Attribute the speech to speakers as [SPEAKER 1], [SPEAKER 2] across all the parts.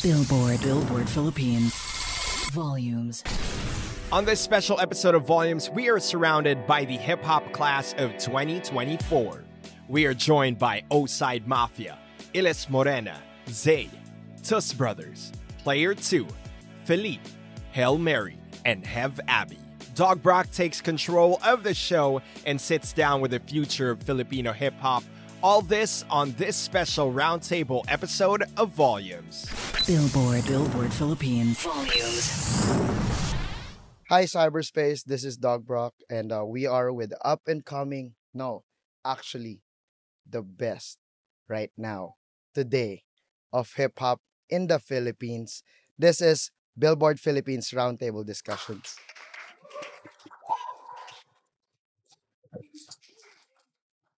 [SPEAKER 1] Billboard Philippines. Volumes.
[SPEAKER 2] On this special episode of Volumes, we are surrounded by the hip-hop class of 2024. We are joined by O-Side Mafia, Iles Morena, Zay, Tus Brothers, Player 2, Philippe, Hail Mary, and Hev Abby. Dog Brock takes control of the show and sits down with the future of Filipino hip-hop. All this on this special roundtable episode of Volumes.
[SPEAKER 1] Billboard Philippines. Volumes.
[SPEAKER 3] Hi, cyberspace. This is Dog Brock, and we are with actually, the best right now, today, of hip hop in the Philippines. This is Billboard Philippines Roundtable Discussions.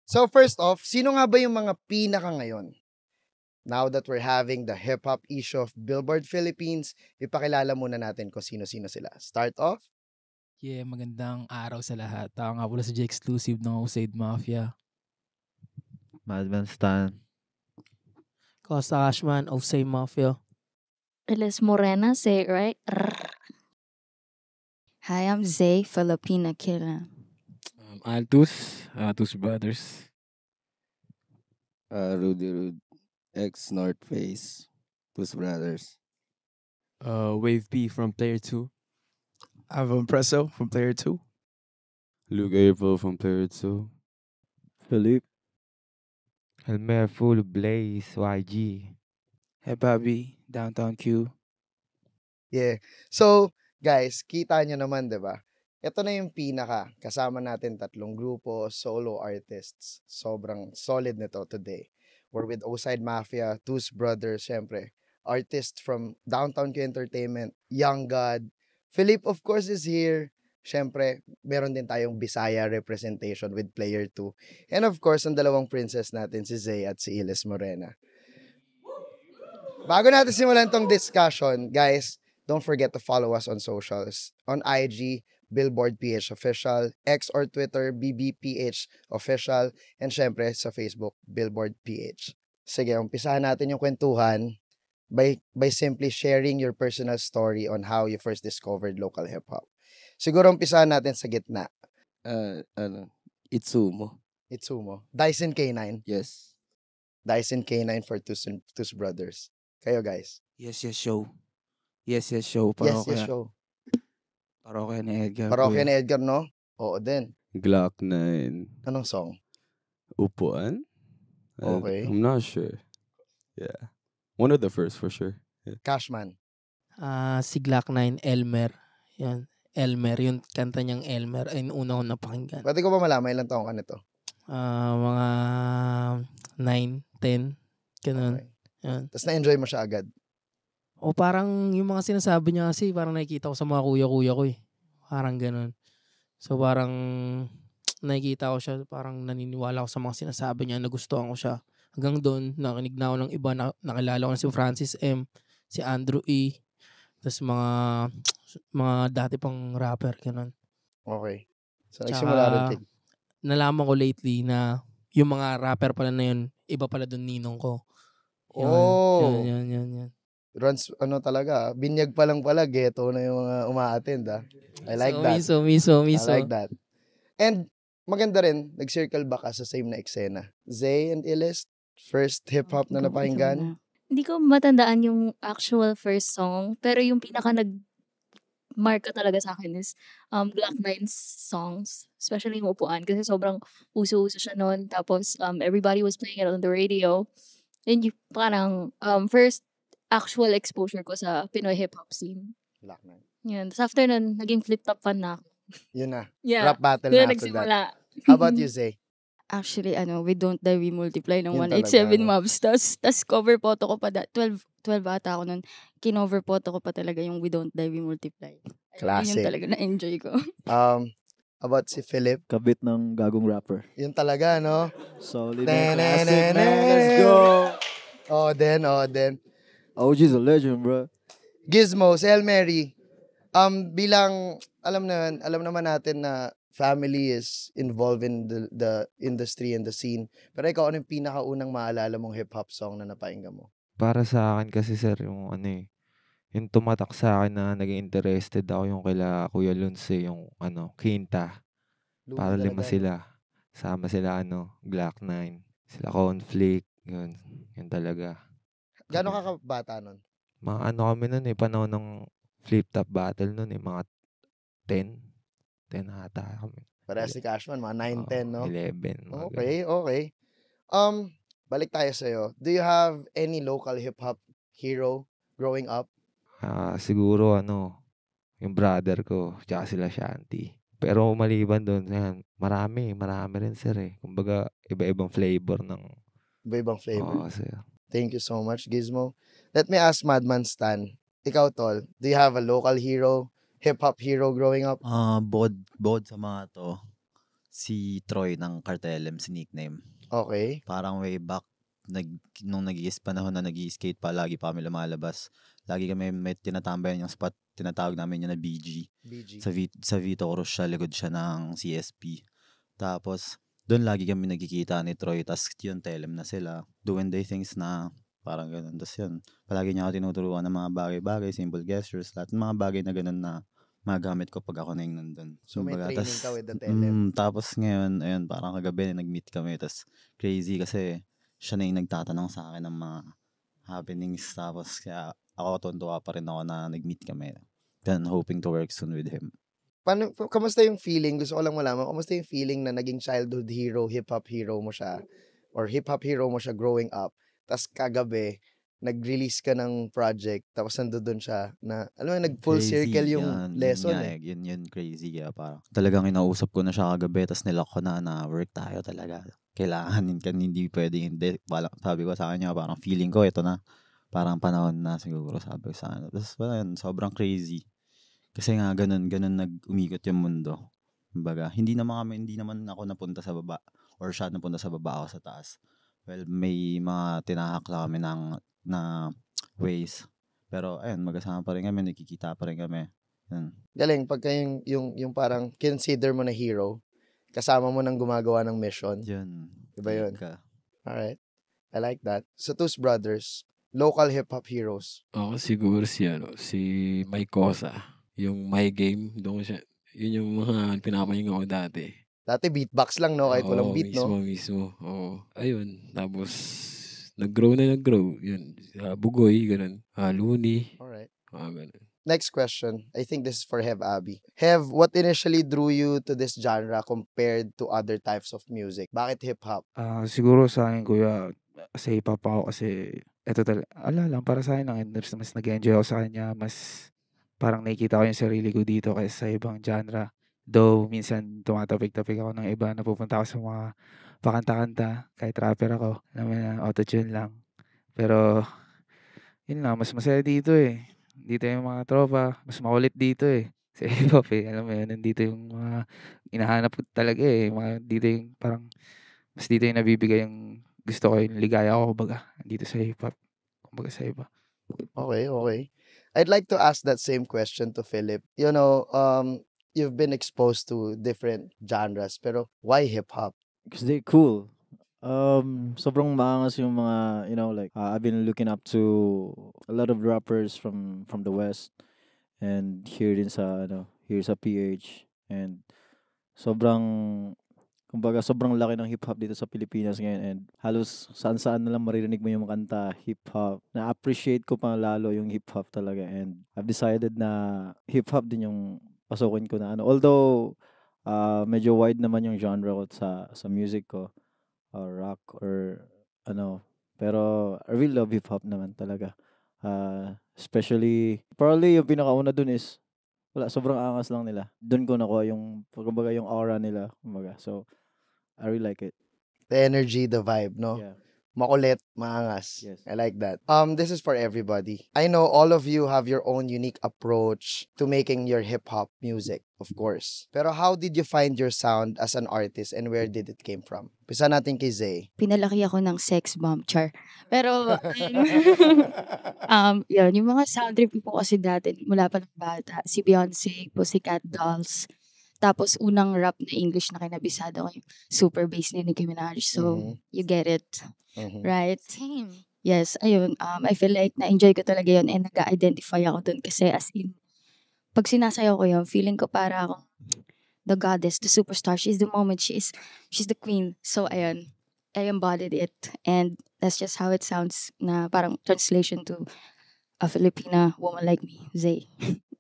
[SPEAKER 3] So first off, sino nga ba yung mga pinaka ngayon? Now that we're having the hip-hop issue of Billboard Philippines, ipakilala muna natin kung sino-sino sila. Start off?
[SPEAKER 4] Yeah, magandang araw sa lahat. Ako nga pala si J Exclusive ng O-Side Mafia.
[SPEAKER 5] Madman Stan.
[SPEAKER 6] Costa Cashman, O-Side Mafia.
[SPEAKER 7] Iles Morena, say it right.
[SPEAKER 8] Hi, I'm Zay, Filipina Killer.
[SPEAKER 9] Altus, Tus Brothers.
[SPEAKER 10] Rudy X North Face, Tus Brothers.
[SPEAKER 11] Wave B from Player 2.
[SPEAKER 12] Avon Presso from Player 2.
[SPEAKER 13] Luke April from Player 2.
[SPEAKER 14] Philippe.
[SPEAKER 15] Elmer Full Blaze, YG.
[SPEAKER 16] Hey Bobby, Downtown Q.
[SPEAKER 3] Yeah. So, guys, kita nyo naman, di ba? Ito na yung pinaka. Kasama natin 3 grupo, solo artists. Sobrang solid nito today. We're with O-Side Mafia, Tus Brothers, syempre. Artists from Downtown Q Entertainment, Young God. Philippe, of course, is here. Syempre, meron din tayong Bisaya representation with Player 2. And of course, ang dalawang princess natin, si Zay at si Iles Morena. Bago natin simulan tong discussion, guys, don't forget to follow us on socials. On IG, Billboard PH Official, X or Twitter, BBPH Official, and syempre sa Facebook, Billboard PH. Sige, umpisahan natin yung kwentuhan by simply sharing your personal story on how you first discovered local hip-hop. Siguro umpisahan natin sa gitna.
[SPEAKER 10] Itsumo.
[SPEAKER 3] Dyson K9.
[SPEAKER 10] Yes.
[SPEAKER 3] Dyson K9 for Tus Brothers. Kayo, guys.
[SPEAKER 16] Yes, show. Yes, show.
[SPEAKER 3] Show.
[SPEAKER 16] Parokya ni Edgar.
[SPEAKER 3] Parokya ni Edgar, no? Oo din.
[SPEAKER 13] Glock 9.
[SPEAKER 3] Anong song?
[SPEAKER 13] Upuan?
[SPEAKER 3] Okay.
[SPEAKER 13] I'm not sure. Yeah. One of the first for sure. Yeah.
[SPEAKER 3] Cashman.
[SPEAKER 6] Si Glock 9, Elmer. Yan. Elmer. Yung kanta niyang Elmer. Ay, una ko napakinggan.
[SPEAKER 3] Pwede ko ba malaman ilang taong ka nito?
[SPEAKER 6] Mga 9, 10. Ganun.
[SPEAKER 3] Okay.
[SPEAKER 6] Yan.
[SPEAKER 3] Tapos na-enjoy mo siya agad?
[SPEAKER 6] O parang yung mga sinasabi niya kasi parang nakikita ko sa mga kuya-kuya ko eh. Parang ganun. So parang nakikita ko siya, parang naniniwala ko sa mga sinasabi niya, nagustuhan ko siya. Hanggang doon, nakinig na ako ng iba, nakilala ko na si Francis M, si Andrew E, tapos mga dati pang rapper, ganun.
[SPEAKER 3] Okay. So nagsimula rin.
[SPEAKER 6] Nalaman ko lately na yung mga rapper pala na yun, iba pala doon ninong ko. Yan.
[SPEAKER 3] Runs, talaga, binyag pa lang pala, ghetto na yung mga uma-attend, I like that.
[SPEAKER 6] Miso.
[SPEAKER 3] I like that. And, maganda rin, nag-circle back ka sa same na eksena. Zay and Iles, first hip-hop na napakinggan?
[SPEAKER 7] Hindi ko matandaan yung actual first song, pero yung pinaka nag-marka talaga sa akin is Glock 9's songs, especially yung Upuan, kasi sobrang uso-uso siya noon. Tapos, everybody was playing it on the radio. And yung parang, first actual exposure ko sa Pinoy hip-hop scene.
[SPEAKER 3] Glock 9.
[SPEAKER 7] Yun. Tapos after nun, naging flip-top fan na ako.
[SPEAKER 3] Yun na.
[SPEAKER 7] Yeah.
[SPEAKER 3] Rap battle
[SPEAKER 7] Yun
[SPEAKER 3] na after that. How about you, Zay?
[SPEAKER 8] Actually, We Don't Die, We Multiply ng
[SPEAKER 3] Yun
[SPEAKER 8] 187
[SPEAKER 3] talaga,
[SPEAKER 8] Mobs. Tas cover photo ko pa, 12 ata ako nun. Kinover photo ko pa talaga yung We Don't Die, We Multiply.
[SPEAKER 3] Classic.
[SPEAKER 8] Yun talaga na-enjoy ko.
[SPEAKER 3] About si Philip?
[SPEAKER 14] Kabit ng gagong rapper.
[SPEAKER 3] Yun talaga, no?
[SPEAKER 14] Solid na classic, man. Let's go!
[SPEAKER 3] Oh, then.
[SPEAKER 14] OG's a legend, bro.
[SPEAKER 3] Gizmo, si Hail Mary. Bilang, alam naman natin na family is involved in the industry and the scene. Pero ikaw, ano yung pinakaunang maalala mong hip-hop song na napakinggan mo?
[SPEAKER 15] Para sa akin kasi sir yung ano eh, yung tumatak sa akin na naging interested ako yung kila Kuya Lunce, yung ano, Quinta.
[SPEAKER 3] Lugi
[SPEAKER 15] Para 5
[SPEAKER 3] talaga, no?
[SPEAKER 15] sila. Sama sila ano, Glock 9, sila Conflict, yun talaga.
[SPEAKER 3] Gaano ka kabata nun?
[SPEAKER 15] Mga ano kami nun eh, panahon ng flip top battle nun eh, mga 10 ata kami.
[SPEAKER 3] Parehas ni Cashman, mga 9, 10, no?
[SPEAKER 15] 11, mga
[SPEAKER 3] Okay, okay. Balik tayo sa'yo. Do you have any local hip-hop hero growing up?
[SPEAKER 15] Siguro ano, yung brother ko, tsaka sila Shanty. Pero maliban doon, marami rin sir eh. Kumbaga, iba-ibang flavor ng...
[SPEAKER 3] Iba-ibang flavor.
[SPEAKER 15] Oo, sir.
[SPEAKER 3] Thank you so much, Gizmo. Let me ask Madman Stan. Ikaw, Tol, do you have a local hero, hip-hop hero growing up?
[SPEAKER 17] Bod sa mga to, si Troy ng Cartel M, si nickname.
[SPEAKER 3] Okay.
[SPEAKER 17] Parang way back, nung panahon na nag-i-skate pa, lagi pa kami lumalabas. Lagi kami may tinatambayan yung spot, tinatawag namin yun na BG. Sa Vito Cruz siya, likod siya ng CSP. Tapos, doon lagi kami nagkikita ni Troy, tas yun, tell him na sila, doing their things na parang ganun. Tapos yun, palagi niya ako tinuturuan ng mga bagay-bagay, simple gestures, lahat ng mga bagay na ganun na magamit ko pag ako na yung nandun.
[SPEAKER 3] So, may training ka with the tell him?
[SPEAKER 17] Tapos ngayon, ayun, parang kagabi nag-meet kami, tas crazy kasi siya na yung nagtatanong sa akin ng mga happenings, tapos kaya ako tuntua pa rin ako na nag-meet kami. Then hoping to work soon with him.
[SPEAKER 3] Kamusta yung feeling? Gusto ko lang malaman, kamusta yung feeling na naging childhood hero, hip-hop hero mo siya, or hip-hop hero mo siya growing up, tas kagabi, nag-release ka ng project, tapos nandoon siya na, alam mo, nag-full circle yung lesson eh.
[SPEAKER 17] Yun, crazy. Kaya parang talagang inausap ko na siya kagabi, tas nilock ko na work tayo talaga. Kailangan, hindi pwedeng hindi. Sabi ko sa kanya, parang feeling ko, ito na. Parang panahon na siguro, sabi ko sa kanya. Tapos sobrang crazy. Kasi nga, ganun nag-umikot yung mundo. Kumbaga, hindi naman ako napunta sa baba, or siya napunta sa baba, ako sa taas. Well, may mga tinahak lang kami na ways. Pero, ayun, magkasama pa rin kami, nakikita pa rin kami. Yun.
[SPEAKER 3] Galing, pagka yung parang consider mo na hero, kasama mo nang gumagawa ng mission.
[SPEAKER 17] Yun.
[SPEAKER 3] Diba yun? Alright. I like that. So, Toos Brothers, local hip-hop heroes.
[SPEAKER 9] Ako siguro si Mike Cosa. Yung My Game, doon siya. Yun yung mga pinapahinga ko dati.
[SPEAKER 3] Dati beatbox lang, no? Kahit walang beat, no?
[SPEAKER 9] Mismo. Oo. Ayun. Tapos, nag-grow. Yun. Bugoy, ganun. Looney.
[SPEAKER 3] Alright.
[SPEAKER 9] Ganun.
[SPEAKER 3] Next question. I think this is for Hev Abby. Hev, what initially drew you to this genre compared to other types of music? Bakit hip-hop?
[SPEAKER 12] Siguro sa akin, kuya, sa hip-hop ako kasi, eto talaga, para sa akin, mas nag-enjoy ako sa kanya, mas parang nakikita ko yung sarili ko dito kaysa sa ibang genre. Though, minsan tumatapik-tapik ako ng iba, napupunta ako sa mga pakanta-kanta, kahit rapper ako, naman na auto-tune lang. Pero, yun lang, mas masaya dito eh. Dito yung mga tropa, mas makulit dito eh. Sa hip-hop eh, alam mo yun, nandito yung mga hinahanap ko talaga eh. Dito yung parang, mas dito yung nabibigay yung gusto ko, yung ligaya ko, kumbaga, dito sa hip-hop, kumbaga sa iba.
[SPEAKER 3] Okay. I'd like to ask that same question to Philip. You know, you've been exposed to different genres, pero why hip-hop?
[SPEAKER 14] Because they're cool. Sobrang maangas yung mga, I've been looking up to a lot of rappers from the West, and here sa PH, and kumbaga sobrang laki ng hip-hop dito sa Pilipinas ngayon, and halos saan-saan na lang maririnig mo yung mga kanta, hip-hop. Na-appreciate ko pa lalo yung hip-hop talaga, and I've decided na hip-hop din yung pasukin ko na although medyo wide naman yung genre ko sa music ko, or rock or pero I really love hip-hop naman talaga. Especially, probably yung pinakauna dun is sobrang angas lang nila. Dun ko nakuha yung aura nila, kumbaga. So I really like it.
[SPEAKER 3] The energy, the vibe, no?
[SPEAKER 14] Yeah.
[SPEAKER 3] Makulit, maangas.
[SPEAKER 14] Yes.
[SPEAKER 3] I like that. This is for everybody. I know all of you have your own unique approach to making your hip-hop music, of course. Pero how did you find your sound as an artist, and where did it came from? Pisa natin kay Zay.
[SPEAKER 8] Pinalaki ako ng sex bomb, char. Pero, yun, yung mga sound trip po kasi dati, mula pa ng bata, si Beyonce, Pussycat Dolls. Tapos, unang rap na English na kinabisado ko, yung Super Bass ni Nicki Minaj. So, you get it. Right?
[SPEAKER 7] Same.
[SPEAKER 8] Yes, ayun, I feel like na-enjoy ko talaga yun and nag-identify ako dun kasi as in, pag sinasayaw ko yun, feeling ko para akong the goddess, the superstar. She's the moment. She's the queen. So ayun, I embodied it, and that's just how it sounds. Na parang translation to a Filipina woman like me, Zay.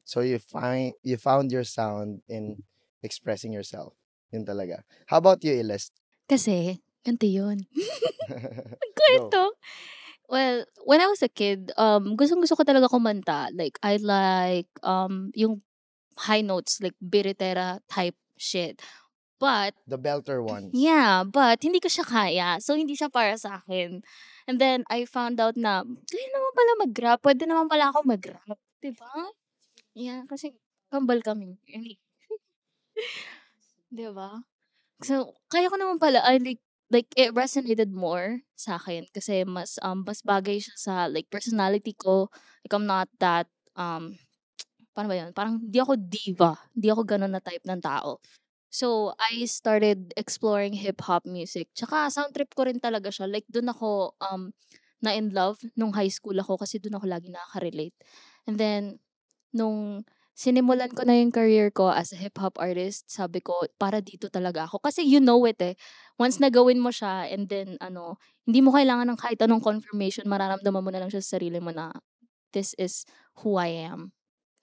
[SPEAKER 3] So you found your sound in expressing yourself. Yun talaga. How about you, Iles?
[SPEAKER 7] Kasi, ganito yun.
[SPEAKER 3] Go.
[SPEAKER 7] Kwento. Well, when I was a kid, gustong-gusto ko talaga kumanta. Like, I like, yung high notes, like, biritera type shit. But,
[SPEAKER 3] The belter ones.
[SPEAKER 7] yeah, but hindi ko siya kaya. So, hindi siya para sa akin. And then, I found out na, kaya naman pala mag-rap. Pwede naman pala ako mag-rap. Diba? Yeah, kasi kambal kami. Diba? So, kaya ko naman pala, I like it resonated more sa akin kasi mas bagay siya sa like personality ko. Like I'm not that paano ba 'yun? Parang di ako diva. Di ako gano'n na type ng tao. So, I started exploring hip-hop music. Tsaka sound trip ko rin talaga siya. Like doon ako na in love nung high school ako kasi doon ako lagi nakaka-relate. And then nung sinimulan ko na yung career ko as a hip-hop artist, sabi ko, para dito talaga ako. Kasi you know it eh. Once na gawin mo siya, and then, hindi mo kailangan ng kahit anong confirmation, mararamdaman mo na lang siya sa sarili mo na, this is who I am.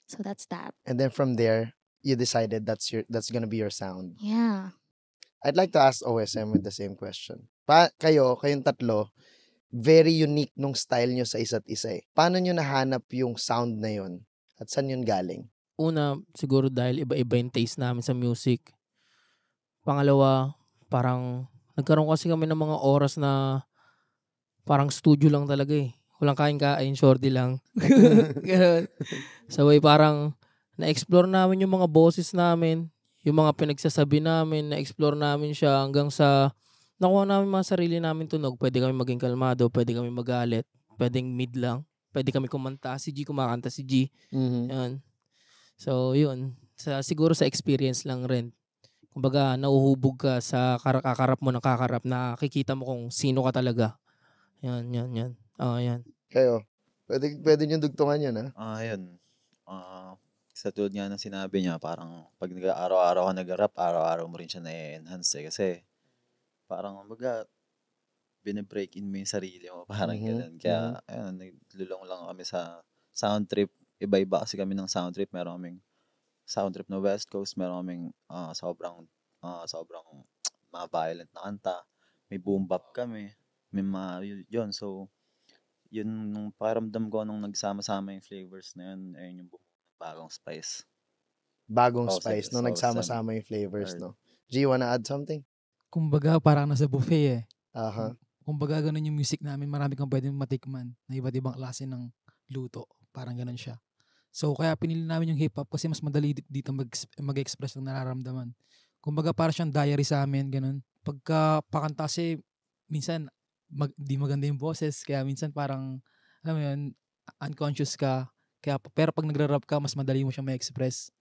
[SPEAKER 7] So that's that.
[SPEAKER 3] And then from there, you decided that's gonna be your sound.
[SPEAKER 7] Yeah.
[SPEAKER 3] I'd like to ask OSM with the same question. Kayong tatlo, very unique nung style nyo sa isa't isa eh. Paano nyo nahanap yung sound na yun? At saan yun galing?
[SPEAKER 6] Una, siguro dahil iba-iba yung taste namin sa music. Pangalawa, parang nagkaroon kasi kami ng mga oras na parang studio lang talaga eh. Walang kain-kain, shorty lang. Ganun. So parang na-explore namin yung mga boses namin, yung mga pinagsasabi namin, na-explore namin siya hanggang sa nakuha namin mga sarili namin tunog. Pwede kami maging kalmado, pwede kami magalit, pwedeng mid lang, pwede kami kumanta. Si G kumakanta si G. Yan. So, yun. Siguro sa experience lang rin. Kumbaga, nauhubog ka sa kakarap mo ng kakarap, nakikita mo kung sino ka talaga. Yan. Yan.
[SPEAKER 3] Kayo, pwede nyo dugtungan yun, ha?
[SPEAKER 17] Yun. Sa tulad nga ng sinabi niya, parang pag araw-araw ka nag-rap, araw-araw mo rin siya na-enhance eh. Kasi, parang, bine-break in mo yung sarili mo. Parang ganun. Kaya, ayun, naglulong lang kami sa sound trip. Iba-iba kasi kami ng sound trip. Meron kaming sound trip na West Coast. Meron kaming sobrang mga violent na kanta. May boom bap kami. May yun. So, yun nung pakiramdam ko nung nagsama-sama yung flavors na yun. Ayun yung bagong spice.
[SPEAKER 3] Bagong spice nung nagsama-sama yung flavors, no? G, wanna add something?
[SPEAKER 4] Kumbaga, parang nasa buffet eh.
[SPEAKER 3] Aha.
[SPEAKER 4] Kumbaga, ganun yung music namin. Marami kang pwedeng matikman na iba't ibang klase ng luto. Parang ganun siya. So, kaya pinili namin yung hip-hop kasi mas madali dito mag-express ng nararamdaman. Kumbaga, parang siyang diary sa amin, ganun. Pagka pakanta kasi, minsan, di maganda yung boses. Kaya minsan parang, alam mo yun, unconscious ka. Pero pag nagra-rap ka, mas madali mo siyang ma-express.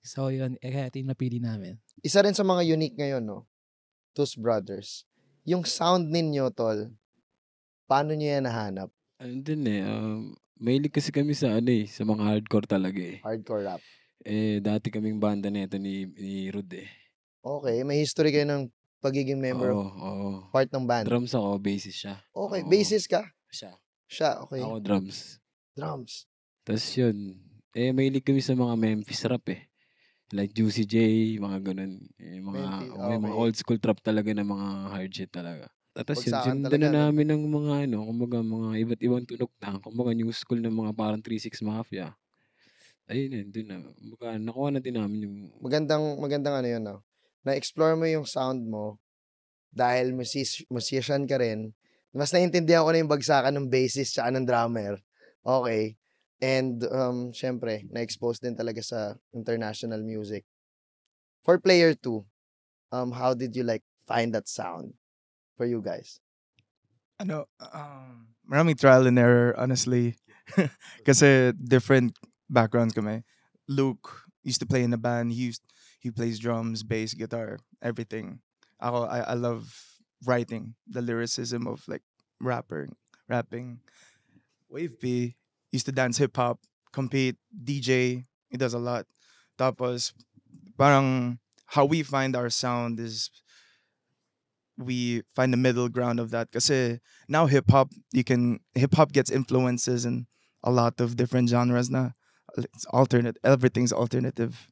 [SPEAKER 4] So, yun. Kaya ito yung napili namin.
[SPEAKER 3] Isa rin sa mga unique ngayon, no? Tus Brothers. Yung sound ninyo, tol, paano nyo yan nahanap?
[SPEAKER 9] Mahilig kasi kami sa sa mga hardcore talaga eh.
[SPEAKER 3] Hardcore rap.
[SPEAKER 9] Dati kaming banda nito ni Rud eh.
[SPEAKER 3] Okay, may history kayo ng pagiging member of part ng band.
[SPEAKER 9] Drums ako, bassist siya.
[SPEAKER 3] Okay, bassist ka? Siya, okay.
[SPEAKER 9] Ako drums. Tapos yun, mahilig kami sa mga Memphis rap eh. Like Juicy J, mga ganun. May mga old school trap talaga na mga hard shit talaga. Tapos yun, sinundan na namin ng mga kumbaga mga iba't ibang tunog na, kumbaga new school ng mga parang 3-6 Mafia. Ayun yun, dun na. Kumbaga, nakuha na din namin yung...
[SPEAKER 3] Magandang yun, no? Na-explore mo yung sound mo dahil musician ka rin. Mas naiintindihan ko na yung bagsakan ng bassist tsaka ng drummer. Okay. And, syempre, na-expose din talaga sa international music. For player 2, how did you find that sound for you guys?
[SPEAKER 18] Maraming trial and error, honestly. Kasi different backgrounds kami. Luke used to play in a band. He plays drums, bass, guitar, everything. I love writing, the lyricism of rapping rapping. Wave B used to dance hip hop, compete, DJ. He does a lot. Tapos parang how we find our sound is we find the middle ground of that. Kasi now hip hop gets influences in a lot of different genres na. It's alternate. Everything's alternative.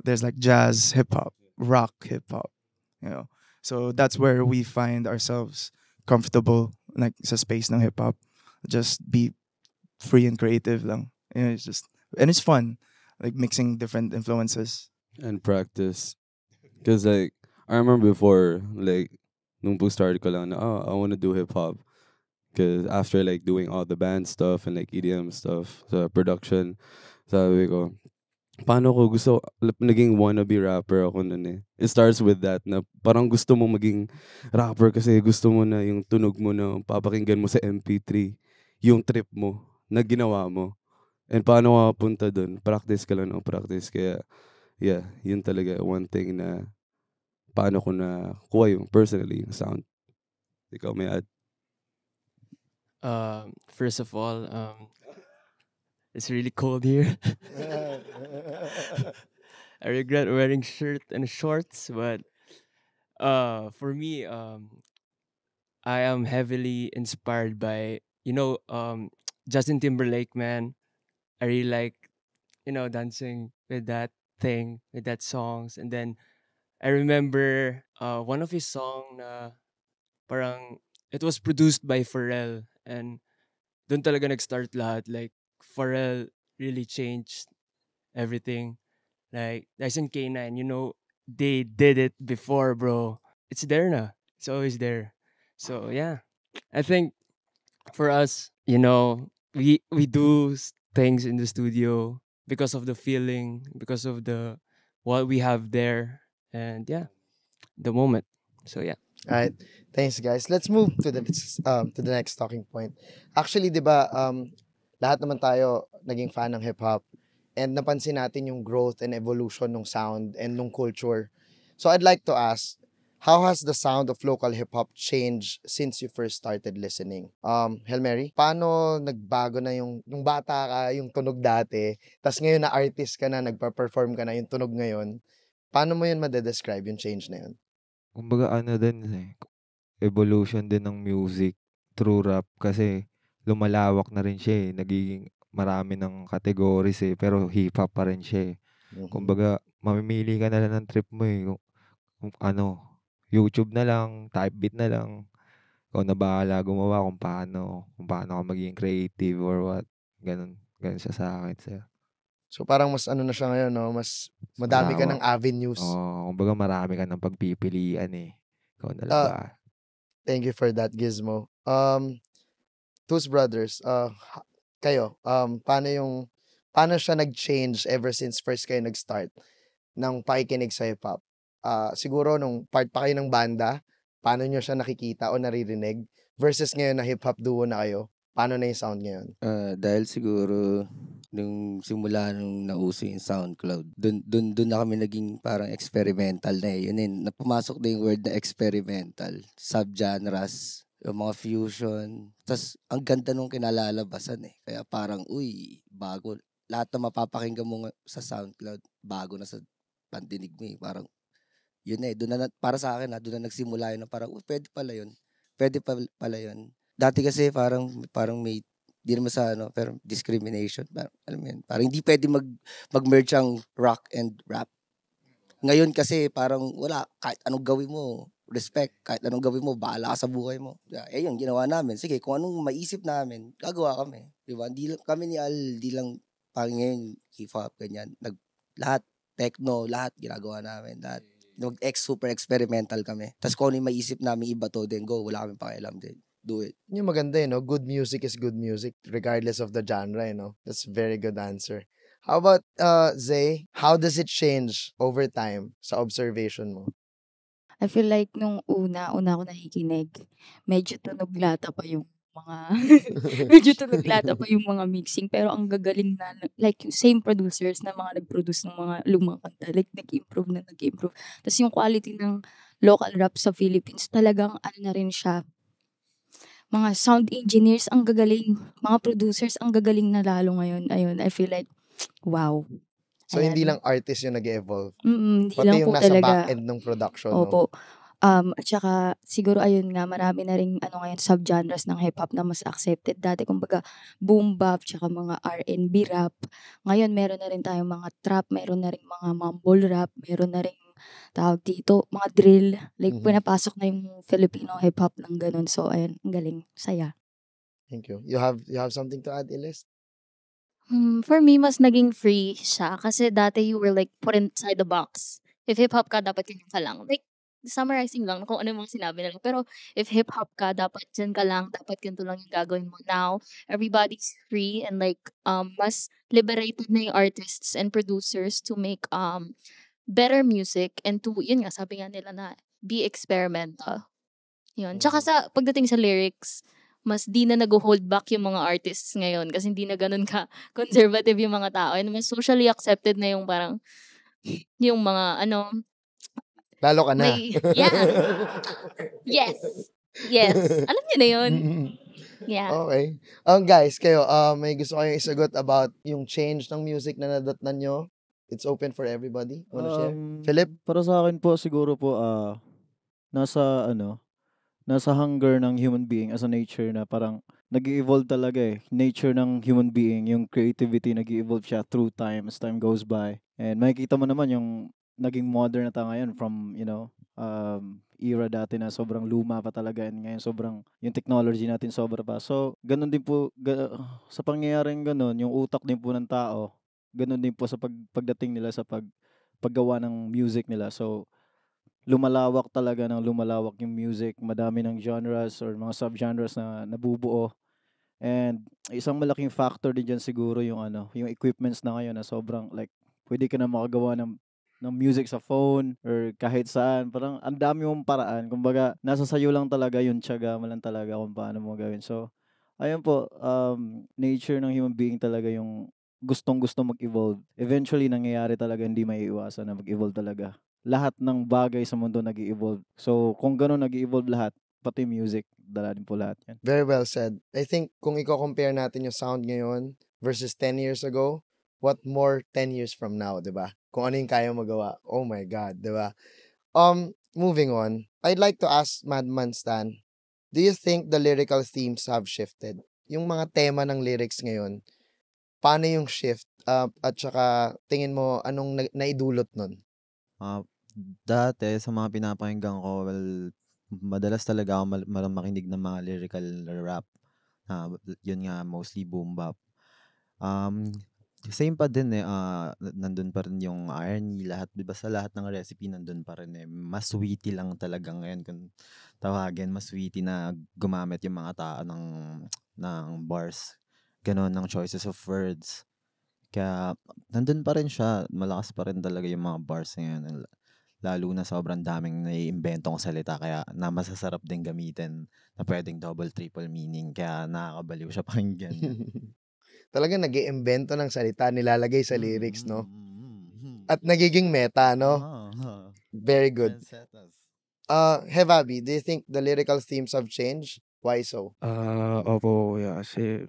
[SPEAKER 18] There's like jazz, hip hop, rock, hip hop. So that's where we find ourselves comfortable, like sa space ng hip hop. Just be free and creative lang. It's fun, like mixing different influences.
[SPEAKER 13] And practice. Because like, I remember before, like, nung started ko lang na, I want to do hip hop. Because after like doing all the band stuff and like EDM stuff, sa production, sabi ko, paano ko gusto, naging wannabe rapper ako nun eh. It starts with that, na parang gusto mo maging rapper kasi gusto mo na yung tunog mo na papakinggan mo sa MP3, yung trip mo, na ginawa mo. And paano ka punta dun? Practice ka lang ng practice. Kaya, yeah, yun talaga one thing na paano ko na kuha yung personally, yung sound. Ikaw may add?
[SPEAKER 11] First of all, it's really cold here. I regret wearing shirt and shorts, but for me, I am heavily inspired by Justin Timberlake, man. I really like dancing with that thing, with that songs, and then I remember one of his song na parang it was produced by Pharrell, and doon talaga nag-start lahat. Like Pharrell really changed everything. Like Dyson K9, they did it before, bro. It's there na. It's always there. So yeah, I think for us, we do things in the studio because of the feeling, because of the what we have there, and yeah, the moment. So yeah.
[SPEAKER 3] All right. Thanks, guys. Let's move to the next talking point. Actually, 'di ba, lahat naman tayo naging fan ng hip hop and napansin natin yung growth and evolution ng sound and ng culture. So I'd like to ask, how has the sound of local hip hop changed since you first started listening? Hail Mary, paano nagbago na yung bata ka, yung tunog dati, tas ngayon na artist ka na, nagpa-perform ka na, yung tunog ngayon, paano mo yun ma-describe yung change na yun?
[SPEAKER 15] Kumbaga din evolution din ng music through rap kasi lumalawak na rin siya eh. Nagiging marami ng categories eh, pero hip-hop pa rin siya eh. Kumbaga, mamimili ka na lang ng trip mo eh. Kung YouTube na lang, type beat na lang. Ikaw na bahala gumawa kung paano ka maging creative or what. Ganun siya sa akin, sir.
[SPEAKER 3] So parang mas na siya ngayon, no? Mas madami ka ng avenues.
[SPEAKER 15] Kumbaga marami ka ng pagpipilian eh. Ikaw na lang ba?
[SPEAKER 3] Thank you for that, Gizmo. Tools Brothers, kayo, paano siya nag-change ever since first kayo nag-start ng pakikinig sa hip-hop? Siguro nung part pa kayo ng banda, paano nyo siya nakikita o naririnig? Versus ngayon na hip-hop duo na kayo, paano na yung sound ngayon?
[SPEAKER 10] Dahil siguro nung simula nung nauso yung SoundCloud, dun na kami naging parang experimental na eh. Yun napumasok na yung word na experimental. Subgenres, yung mga fusion. Tapos ang ganda nung kinalalabasan eh. Kaya parang, bago. Lahat na mapapakinggan mo sa SoundCloud, bago na sa pandinig mo eh. Parang, yun eh. Para sa akin, doon na nagsimula yun na parang, pwede pala yun. Pwede pala yun. Dati kasi parang may di naman sa pero discrimination. Alam mo yun, parang hindi pwede mag-merge ang rock and rap. Ngayon kasi parang wala, kahit anong gawin mo, respect, kahit anong gawin mo, bahala ka sa buhay mo. Yun, ginawa namin. Sige, kung anong maisip namin, gagawa kami. Diba? Kami ni Al, di lang parang ngayon, hip-hop, ganyan. Lahat, techno, lahat ginagawa namin. Lahat. Super experimental kami. Tapos kung ano yung maisip namin iba to, then go, wala kami pakialam din. Do it.
[SPEAKER 3] Yung maganda good music is good music regardless of the genre, That's a very good answer. How about Zay? How does it change over time sa observation mo?
[SPEAKER 8] I feel like nung una ko nakikinig, medyo tunog lata pa yung mga mixing, pero ang gagaling na, like yung same producers na mga nag-produce ng mga lumang kanta, like nag-improve. Tapos yung quality ng local rap sa Philippines, talagang na rin siya, mga sound engineers ang gagaling, mga producers ang gagaling na lalo ngayon. Ayun, I feel like, wow.
[SPEAKER 3] So, hindi
[SPEAKER 8] Ayan.
[SPEAKER 3] lang artist yung nag-evolve.
[SPEAKER 8] Hindi
[SPEAKER 3] Pati
[SPEAKER 8] lang
[SPEAKER 3] yung
[SPEAKER 8] po
[SPEAKER 3] nasa
[SPEAKER 8] talaga.
[SPEAKER 3] back-end ng production, no?
[SPEAKER 8] Opo. At saka siguro ayun nga, marami na ring ngayon subgenres ng hip-hop na mas accepted. Dati kumbaga boom bap, tsaka mga R&B rap. Ngayon meron na rin tayong mga trap, meron na ring mga mumble rap, meron na ring tawag dito, mga drill. Like pinapasok na yung Filipino hip-hop ng ganun. So ayun, ang galing, saya.
[SPEAKER 3] Thank you. You have something to add, Ilis?
[SPEAKER 7] For me, mas naging free siya. Kasi dati you were like put inside the box. If hip-hop ka, dapat ganyan ka lang. Like, summarizing lang kung ano yung mga sinabi nila. Pero if hip-hop ka, dapat dyan ka lang. Dapat ganito lang yung gagawin mo. Now, everybody's free and like, mas liberated na yung artists and producers to make better music and to, yun nga, sabi nga nila na be experimental. Yun. Tsaka sa pagdating sa lyrics, mas di na nag-hold back yung mga artists ngayon kasi hindi na ganun ka conservative yung mga tao and mas socially accepted na yung parang yung mga
[SPEAKER 3] Lalo ka na.
[SPEAKER 7] yeah. Yes. Yes. Alam niyo na yun. Yeah.
[SPEAKER 3] Okay. Guys, kayo, may gusto kayong isagot about yung change ng music na nadatnan nyo? It's open for everybody. Wanna share? Philip?
[SPEAKER 14] Para sa akin po, siguro po, nasa hunger ng human being as a nature na parang nag-evolve talaga eh. Nature ng human being, yung creativity nag-evolve siya through time as time goes by. And makikita mo naman yung naging modern na tayo ngayon from, era dati na sobrang luma pa talaga and ngayon sobrang yung technology natin sobra pa. So, ganun din po sa pangyayaring ganun, yung utak din po ng tao, ganun din po sa pagdating nila sa paggawa ng music nila. So, lumalawak talaga ng lumalawak yung music, madami ng genres or mga subgenres na nabubuo. And isang malaking factor din dyan siguro yung yung equipments na ngayon na sobrang like pwede ka na makagawa ng music sa phone or kahit saan. Parang ang dami mong paraan. Kumbaga, nasa sayo lang talaga yung tiyaga mo lang talaga kung paano mo gawin. So, ayun po, nature ng human being talaga yung gustong-gusto mag-evolve. Eventually, nangyayari talaga, hindi maiiwasan na mag-evolve talaga. Lahat ng bagay sa mundo nag-evolve. So, kung gano'n nag-evolve lahat, pati music, dala din po lahat yan.
[SPEAKER 3] Very well said. I think kung i-compare natin yung sound ngayon versus 10 years ago, what more 10 years from now, 'di ba? Kung ano yung kaya magawa. Oh my God, 'di ba? Moving on, I'd like to ask Madman Stan, do you think the lyrical themes have shifted? Yung mga tema ng lyrics ngayon, paano yung shift? At saka tingin mo anong naidulot nun?
[SPEAKER 17] Dati sa mga pinapakinggan ko, well, madalas talaga ako makinig ng mga lyrical rap. Yun nga, mostly boom bap. Same pa din nandun pa rin yung irony, lahat, basta lahat ng recipe nandun pa rin Mas witty lang talaga ngayon kung tawagin, mas witty na gumamit yung mga tao ng bars. Ganon, ng choices of words. Kaya nandun pa rin siya, malakas pa rin talaga yung mga bars ngayon. Lalo na sobrang daming naiimbentong salita kaya na masasarap din gamitin na pwedeng double, triple meaning. Kaya nakakabaliw siya pakinggan.
[SPEAKER 3] Talagang nag-iimbento ng salita, nilalagay sa lyrics, no? At nagiging meta, no? Very good. Hevabi, do you think the lyrical themes have changed? Why so?
[SPEAKER 12] Opo, yeah, kasi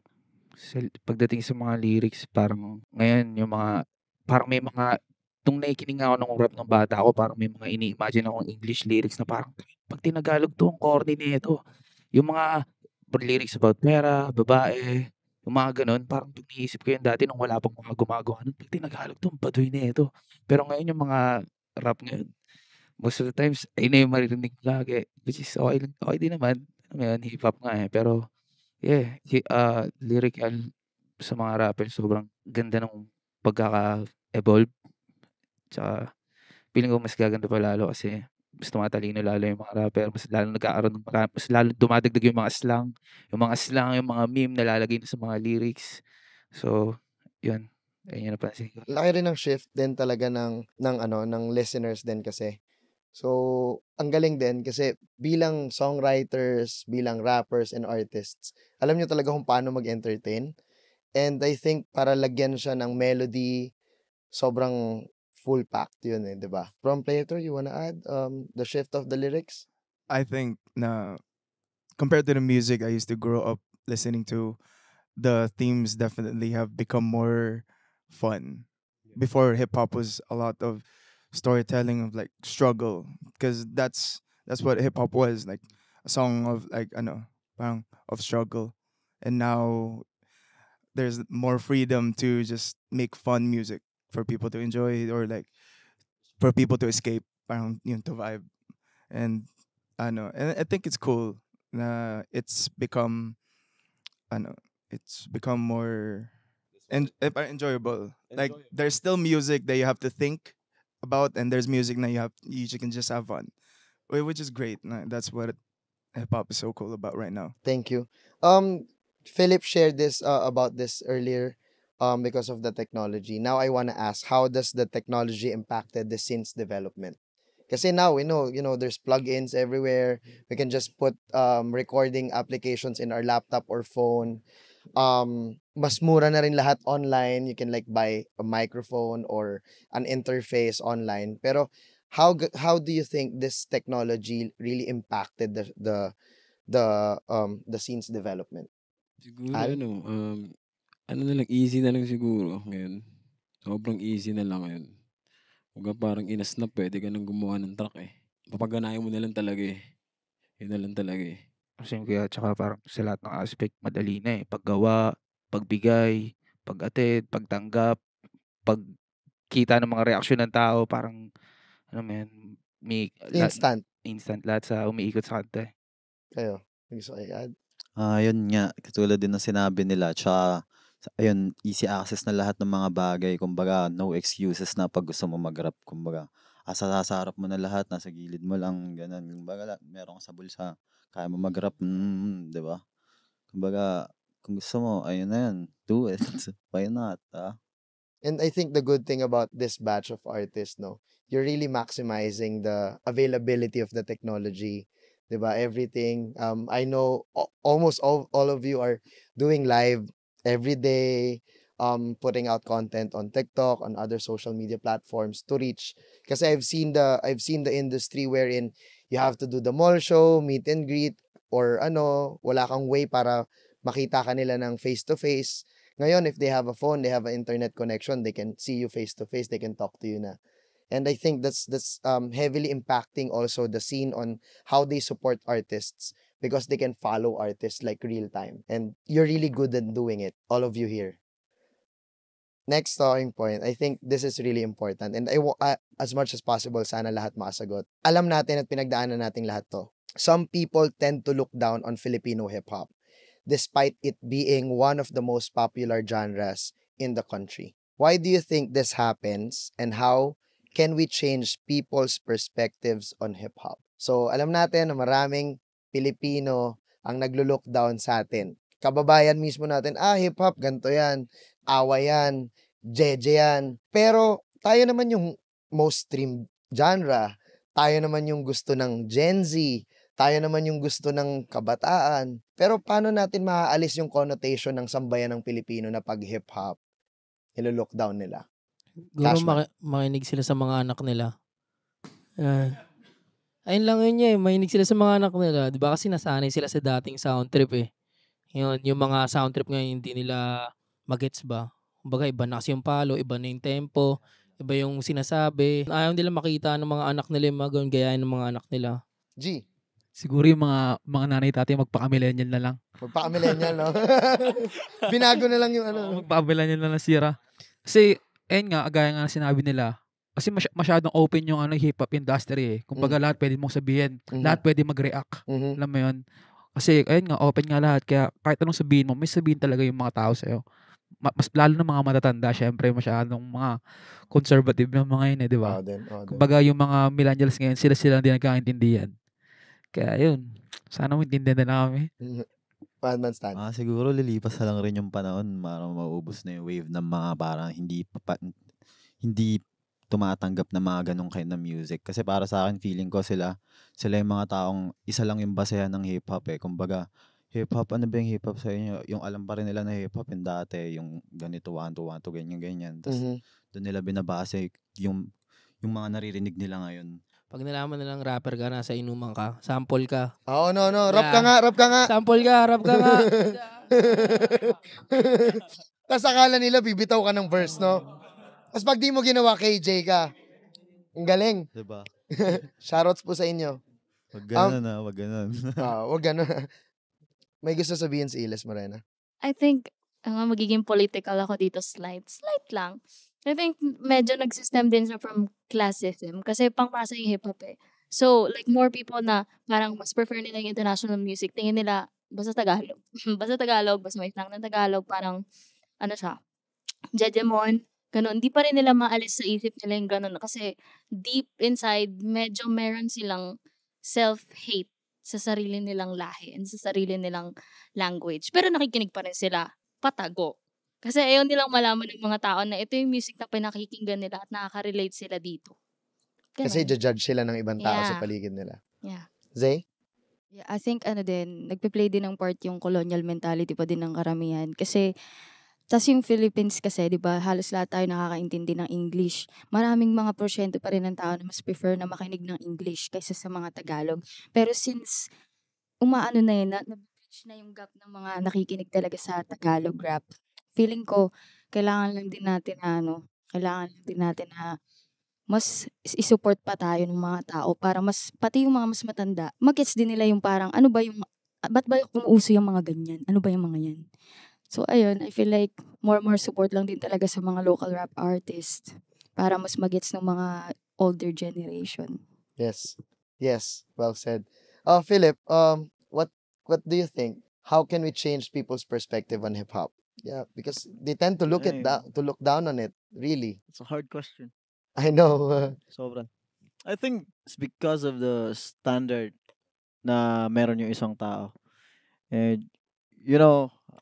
[SPEAKER 12] pagdating sa mga lyrics, parang ngayon yung mga, parang may mga, nung nakikinig ako ng rap ng bata ako, parang may mga ini-imagine akong English lyrics na parang, pag tinagalog to, ang corny nito. Yung mga lyrics about pera, babae, yung mga ganun, parang iniisip ko yun dati nung wala pang mga gumagawa nun, pag tinagalog to, ang padoy nito. Pero ngayon yung mga rap ngayon, most of the times, ayun na yung maririnig ko lagi, which is okay din naman. Ngayon, hip-hop nga pero yeah, lyrical sa mga rappers, sobrang ganda ng pagkaka-evolve. Tsaka, feeling ko mas gaganda pa lalo kasi mas tumatalino lalo yung mga rapper, mas lalo nagkakaroon ng mas lalo dumadagdag yung mga slang, yung mga meme nalalagay na sa mga lyrics. So, yun. Ayun yung napansin ko.
[SPEAKER 3] Laki rin ng shift din talaga ng listeners din kasi. So, ang galing din kasi bilang songwriters, bilang rappers and artists, alam nyo talaga kung paano mag-entertain. And I think para lagyan siya ng melody, sobrang full packed yun di ba? From Player, you wanna add the shift of the lyrics?
[SPEAKER 18] I think na compared to the music I used to grow up listening to, the themes definitely have become more fun. Before, hip hop was a lot of storytelling of like struggle, because that's what hip hop was, like a song of like I know, parang of struggle. And now there's more freedom to just make fun music for people to enjoy, or like for people to escape, parang yun, to vibe. And I know, and I think it's cool. It's become, I know, it's become more enjoyable. Like there's still music that you have to think about, and there's music that you can just have fun, which is great. That's what hip hop is so cool about right now.
[SPEAKER 3] Thank you. Philip shared this about this earlier, because of the technology. Now I want to ask, how does the technology impacted the synths development? Kasi now we know, there's plugins everywhere. We can just put recording applications in our laptop or phone. Mas mura na rin lahat online. You can like buy a microphone or an interface online. Pero how do you think this technology really impacted the scene's development?
[SPEAKER 9] Siguro
[SPEAKER 3] Al?
[SPEAKER 9] ano na lang, easy na lang siguro ngayon. Sobrang easy na lang ngayon. Kumbaga parang inasnap puwede ka nang gumawa ng track, eh. Papaganahin mo na lang talaga, eh. Yun na lang talaga, eh.
[SPEAKER 12] Same kaya tsaka parang sa lahat ng aspect madali na, eh. Paggawa, pagbigay, pag-attend, pagtanggap, pagkita ng mga reaksyon ng tao, parang alam mo yun,
[SPEAKER 3] Instant.
[SPEAKER 12] instant lahat sa umiikot sa kanta, eh.
[SPEAKER 3] Kayo, may gusto kayo i-add?
[SPEAKER 17] Yun nga, katulad din ng sinabi nila, tsaka ayun, easy access na lahat ng mga bagay. Kumbaga, no excuses na 'pag gusto mo mag-rap. Kumbaga, sa harap mo na lahat, nasa gilid mo lang, gano'n. Kumbaga, meron ka sa bulsa, kaya mo mag-rap, 'di ba? Kumbaga, kung gusto mo, ayun na 'yan, do it. Why not,
[SPEAKER 3] And I think the good thing about this batch of artists, no, you're really maximizing the availability of the technology, 'di ba? Everything. I know almost all of you are doing live every day, putting out content on TikTok, on other social media platforms to reach. Kasi I've seen the industry wherein you have to do the mall show, meet and greet, or wala kang way para makita ka nila ng face to face. Ngayon, if they have a phone, they have an internet connection, they can see you face to face, they can talk to you na. And I think that's heavily impacting also the scene on how they support artists, because they can follow artists like real time. And you're really good at doing it, all of you here. Next talking point, I think this is really important. And as much as possible, sana lahat makasagot. Alam natin at pinagdaanan natin lahat to. Some people tend to look down on Filipino hip-hop, despite it being one of the most popular genres in the country. Why do you think this happens, and how can we change people's perspectives on hip-hop? So, alam natin na maraming Pilipino ang naglo-look down sa atin. Kababayan mismo natin, hip-hop, ganito yan, away yan, jeje yan. Pero, tayo naman yung most streamed genre. Tayo naman yung gusto ng Gen Z. Tayo naman yung gusto ng kabataan. Pero paano natin maaalis yung connotation ng sambayan ng Pilipino na pag hip-hop, ilo-look down nila?
[SPEAKER 6] Siguro makinig sila sa mga anak nila. Ayun lang yun niya, makinig sila sa mga anak nila. Di ba kasi nasanay sila sa dating sound trip, eh. Yun, yung mga sound trip ngayon, hindi nila magets ba? Kumbaga, iba na kasi yung palo, iba na yung tempo, iba yung sinasabi. Ayaw nila makita ng mga anak nila yung mga ganun, gayahin ng mga anak nila.
[SPEAKER 3] G.
[SPEAKER 4] Siguro yung mga nanay tatay magpaka-millennial na lang.
[SPEAKER 3] Magpaka-millennial, no? Binago na lang yung
[SPEAKER 4] Magpaka-millennial na lang sira. Kasi, ayun nga, gaya nga sinabi nila, kasi masyadong open yung hip-hop industry, eh. Kumbaga lahat pwede mong sabihin, lahat pwede mag-react. Alam mo yun? Kasi, ayun nga, open nga lahat. Kaya kahit anong sabihin mo, may sabihin talaga yung mga tao sa'yo. Mas lalo na mga matatanda, syempre masyadong mga conservative ng mga yun, eh, di ba? Kumbaga yung mga millennials ngayon, sila hindi nagkakaintindihan. Kaya yun, sana maintindihan na kami.
[SPEAKER 17] Siguro lilipas na lang rin yung panahon para maubos na yung wave ng mga parang hindi tumatanggap na mga ganong kind of music. Kasi para sa akin, feeling ko sila yung mga taong isa lang yung basehan ng hip-hop, eh. Kumbaga, hip-hop, ano ba yung hip-hop sa inyo? Yung alam pa rin nila na hip-hop yung dati, yung ganito, 1, 2, 1, 2, ganyan. Tapos doon nila binabase yung mga naririnig nila ngayon.
[SPEAKER 6] Pag nalaman nilang rapper ka, nasa inuman ka, sample ka.
[SPEAKER 3] Oo, no. Rap ka nga.
[SPEAKER 6] Sample ka, rap ka nga.
[SPEAKER 3] Tapos akala nila bibitaw ka ng verse, no? Tapos pag di mo ginawa, KJ ka. Ang galing.
[SPEAKER 17] Diba?
[SPEAKER 3] Shoutouts po sa inyo.
[SPEAKER 17] Wag ganun wag ganun.
[SPEAKER 3] Wag ganun. May gusto sabihin si Iles Morena.
[SPEAKER 7] I think, magiging political ako dito, slight lang. I think medyo nagsistem din siya from classism kasi pangpasa yung hip-hop eh. So, like more people na parang mas prefer nila yung international music, tingin nila basta Tagalog. Basta Tagalog, basta may slang ng Tagalog, parang ano siya, Jejemon, ganun. Di pa rin nila maalis sa isip nila yung ganun kasi deep inside, medyo meron silang self-hate sa sarili nilang lahi and sa sarili nilang language. Pero nakikinig pa rin sila patago. Kasi ayaw nilang malaman ng mga tao na ito yung music na pinakikinggan nila at nakaka-relate sila dito. Ganun.
[SPEAKER 3] Kasi judge sila ng ibang tao sa
[SPEAKER 7] Yeah.
[SPEAKER 3] paligid nila.
[SPEAKER 7] Yeah.
[SPEAKER 3] Zay?
[SPEAKER 8] Yeah, I think nagpe-play din ng part yung colonial mentality pa din ng karamihan. Kasi, tas yung Philippines kasi, di ba, halos lahat tayo nakakaintindi ng English. Maraming mga porsyento pa rin ng tao na mas prefer na makinig ng English kaysa sa mga Tagalog. Pero since, umaano na yun, na-bridge na yung gap ng mga nakikinig talaga sa Tagalog rap, feeling ko, kailangan lang din natin na mas i-support pa tayo ng mga tao para mas, pati yung mga mas matanda, mag-gets din nila yung parang, ba't ba umuuso yung mga ganyan? Ano ba yung mga yan? So, ayun, I feel like more support lang din talaga sa mga local rap artists para mas mag-gets ng mga older generation.
[SPEAKER 3] Yes. Well said. Philip, what do you think? How can we change people's perspective on hip-hop? Yeah, because they tend to look down on it, really.
[SPEAKER 14] It's a hard question.
[SPEAKER 3] I know.
[SPEAKER 14] Sobra. I think it's because of the standard na meron yung isang tao. And,